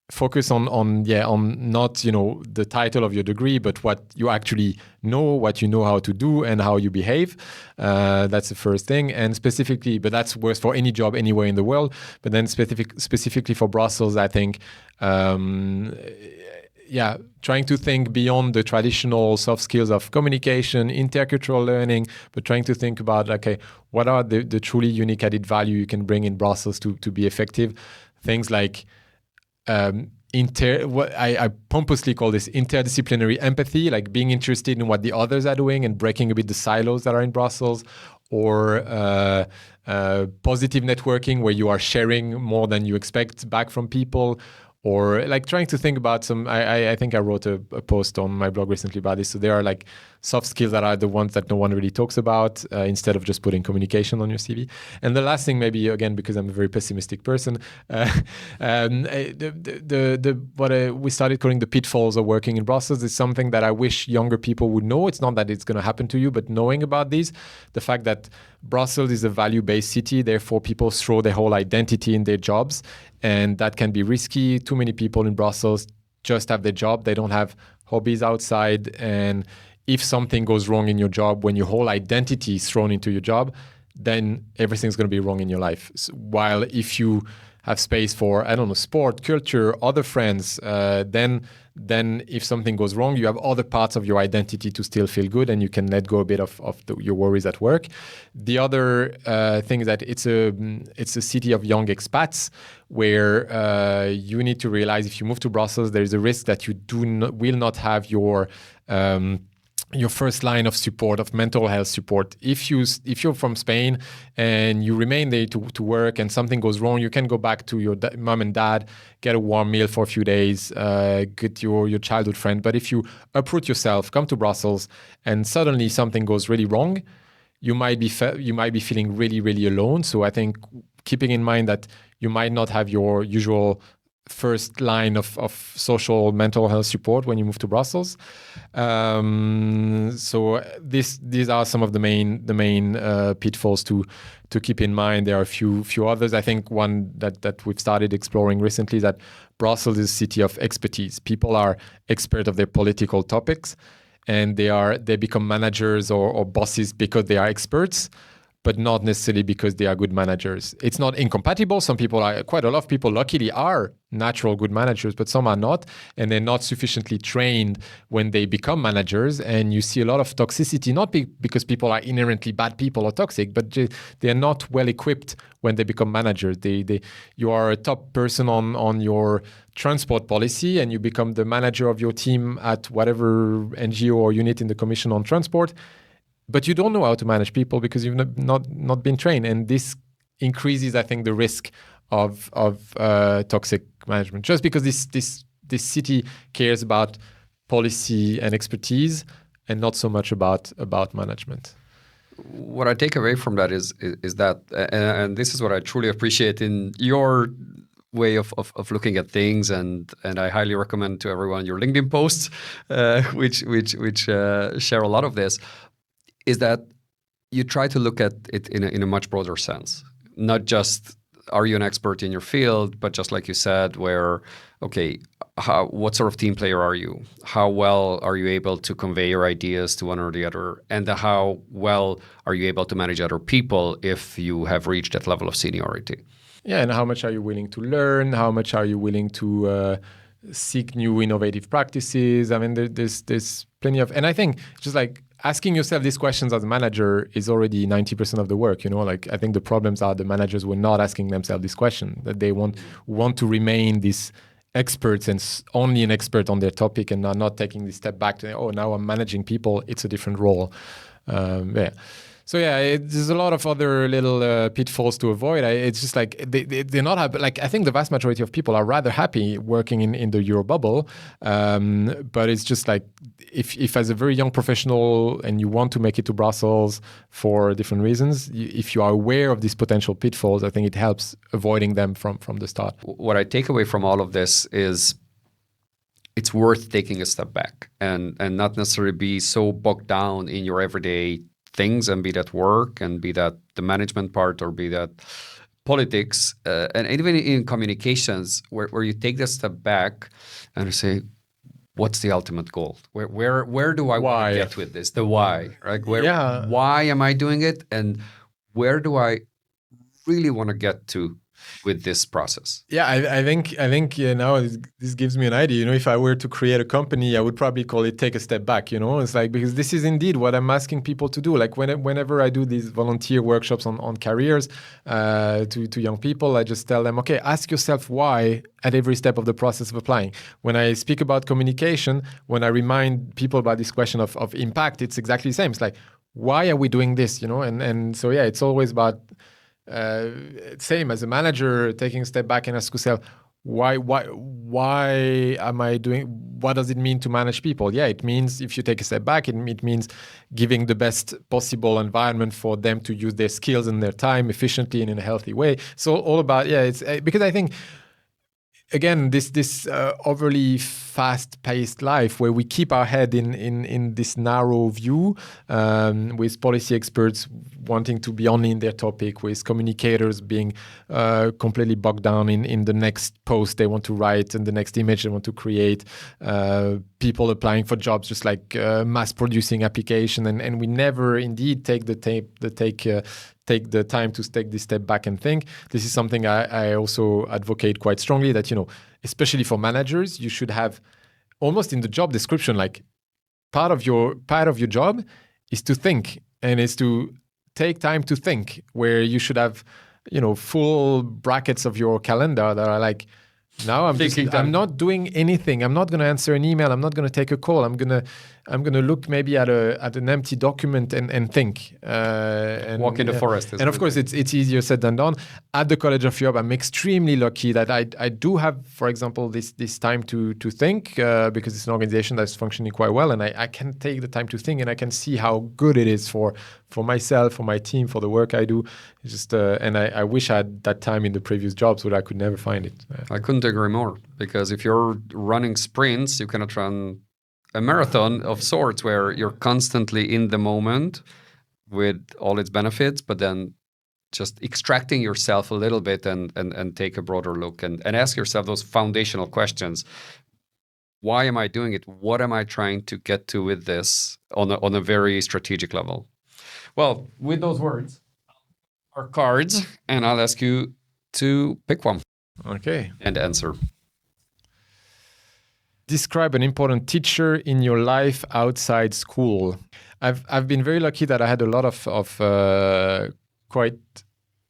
focus on not the title of your degree, but what you actually know, what you know how to do, and how you behave. That's the first thing. And specifically, but that's worth for any job anywhere in the world. But then specifically for Brussels, I think trying to think beyond the traditional soft skills of communication, intercultural learning, but trying to think about, okay, what are the truly unique added value you can bring in Brussels to be effective? Things like what I pompously call this interdisciplinary empathy, like being interested in what the others are doing and breaking a bit the silos that are in Brussels, or positive networking where you are sharing more than you expect back from people, or like trying to think about some, I think I wrote a post on my blog recently about this. So there are like soft skills that are the ones that no one really talks about, instead of just putting communication on your CV. And the last thing, maybe again, because I'm a very pessimistic person, we started calling the pitfalls of working in Brussels is something that I wish younger people would know. It's not that it's going to happen to you, but knowing about these, the fact that Brussels is a value-based city, therefore people throw their whole identity in their jobs, and that can be risky. Too many people in Brussels just have their job. They don't have hobbies outside. And if something goes wrong in your job, when your whole identity is thrown into your job, then everything's going to be wrong in your life. So while if you have space for, I don't know, sport, culture, other friends, then if something goes wrong, you have other parts of your identity to still feel good, and you can let go a bit of your worries at work. The other thing is that it's a city of young expats, where you need to realize if you move to Brussels, there is a risk that you will not have your first line of support, of mental health support. If you're from Spain and you remain there to work and something goes wrong, you can go back to your mom and dad, get a warm meal for a few days, get your childhood friend. But if you uproot yourself, come to Brussels, and suddenly something goes really wrong, you might be feeling really, really alone. So I think keeping in mind that you might not have your usual first line of social mental health support when you move to Brussels. So these are some of the main pitfalls to keep in mind. There are a few others. I think one that we've started exploring recently is that Brussels is a city of expertise. People are expert of their political topics, and they become managers or bosses because they are experts, but not necessarily because they are good managers. It's not incompatible. Quite a lot of people luckily are natural good managers, but some are not, and they're not sufficiently trained when they become managers. And you see a lot of toxicity, not because people are inherently bad people or toxic, but they're not well equipped when they become managers. You are a top person on your transport policy, and you become the manager of your team at whatever NGO or unit in the Commission on Transport, but you don't know how to manage people because you've not been trained. And this increases, I think, the risk of toxic management, just because this city cares about policy and expertise and not so much about management. What I take away from that is that, and this is what I truly appreciate in your way of looking at things, and I highly recommend to everyone your LinkedIn posts, which share a lot of this, is that you try to look at it in a much broader sense. Not just are you an expert in your field, but just like you said, where, okay, what sort of team player are you? How well are you able to convey your ideas to one or the other? And how well are you able to manage other people if you have reached that level of seniority? Yeah, and how much are you willing to learn? How much are you willing to seek new innovative practices? I mean, there's plenty of, and I think just like asking yourself these questions as a manager is already 90% of the work. Like I think the problems are the managers who are not asking themselves this question, that they want to remain these experts and only an expert on their topic, and are not taking this step back to, oh, now I'm managing people. It's a different role. So there's a lot of other little pitfalls to avoid. It's just like they're not happy. Like I think the vast majority of people are rather happy working in the Euro bubble, but it's just like if as a very young professional and you want to make it to Brussels for different reasons, if you are aware of these potential pitfalls, I think it helps avoiding them from the start. What I take away from all of this is it's worth taking a step back and not necessarily be so bogged down in your everyday things, and be that work, and be that the management part, or be that politics, and even in communications, where you take that step back and you say, what's the ultimate goal? Where do I want to get with this? The why, right? Why am I doing it? And where do I really want to get to with this process? Yeah, I think now this gives me an idea. If I were to create a company, I would probably call it Take a Step Back. It's like, because this is indeed what I'm asking people to do. Like whenever I do these volunteer workshops on careers to young people, I just tell them, okay, ask yourself why at every step of the process of applying. When I speak about communication, when I remind people about this question of impact, it's exactly the same. It's like, why are we doing this? And so yeah, it's always about same as a manager, taking a step back and ask yourself, why am I doing, what does it mean to manage people? Yeah, it means, if you take a step back, it means giving the best possible environment for them to use their skills and their time efficiently and in a healthy way. So all about, yeah, it's because I think, again, this overly fast-paced life where we keep our head in this narrow view, with policy experts wanting to be only in their topic, with communicators being completely bogged down in the next post they want to write and the next image they want to create, people applying for jobs just like mass-producing application, and we never indeed take the time to take this step back and think. This is something I also advocate quite strongly, that, especially for managers, you should have almost in the job description, like part of your job is to think, and is to take time to think, where you should have, full brackets of your calendar that are like, now I'm not doing anything. I'm not going to answer an email. I'm not going to take a call. I'm going to look maybe at an empty document and think. And walk in the forest. And of course, it's easier said than done. At the College of Europe, I'm extremely lucky that I do have, for example, this time to think, because it's an organization that's functioning quite well, and I can take the time to think, and I can see how good it is for myself, for my team, for the work I do. It's just and I wish I had that time in the previous jobs, but I could never find it. I couldn't agree more, because if you're running sprints, you cannot run a marathon of sorts where you're constantly in the moment with all its benefits, but then just extracting yourself a little bit and take a broader look and ask yourself those foundational questions. Why am I doing it? What am I trying to get to with this on a very strategic level? Well, with those words, our cards, and I'll ask you to pick one. Okay. And answer. Describe an important teacher in your life outside school. I've been very lucky that I had a lot of quite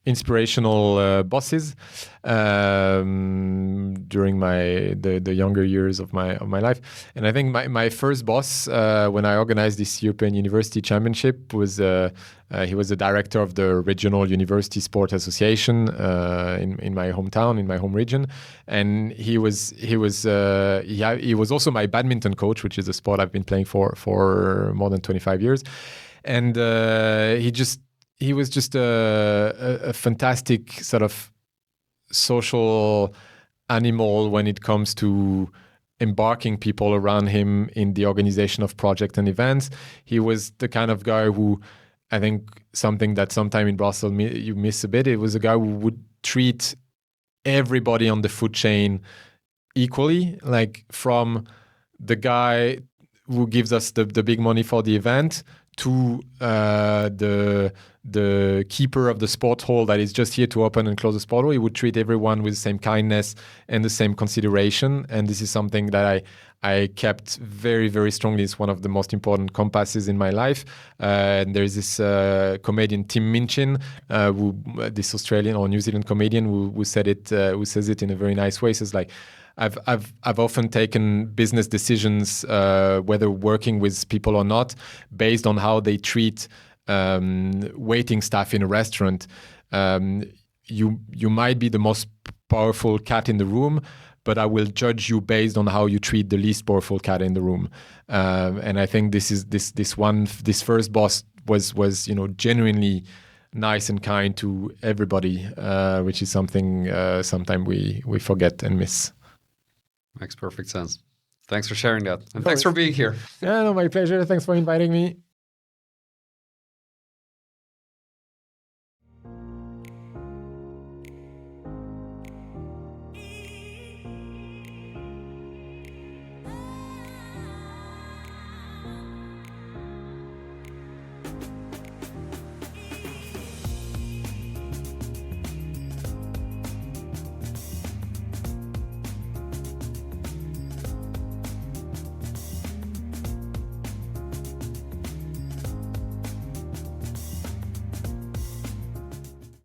inspirational bosses during the younger years of my life. And I think my first boss, when I organized this European University Championship, was he was the director of the Regional University Sport Association in my hometown, in my home region, and he was also my badminton coach, which is a sport I've been playing for more than 25 years, and he was just a fantastic sort of social animal when it comes to embarking people around him in the organization of projects and events. He was the kind of guy who, I think, something that sometime in Brussels you miss a bit. It was a guy who would treat everybody on the food chain equally, like from the guy who gives us the big money for the event to the keeper of the sport hall that is just here to open and close the sport hall. He would treat everyone with the same kindness and the same consideration. And this is something that I kept very, very strongly. It's one of the most important compasses in my life. And there's this comedian, Tim Minchin, this Australian or New Zealand comedian who says it in a very nice way. He says, like, I've often taken business decisions, whether working with people or not, based on how they treat waiting staff in a restaurant. You might be the most powerful cat in the room, but I will judge you based on how you treat the least powerful cat in the room. And I think this first boss was genuinely nice and kind to everybody, which is something sometimes we forget and miss. Makes perfect sense. Thanks for sharing that. And thanks for being here. Yeah, no, my pleasure. Thanks for inviting me.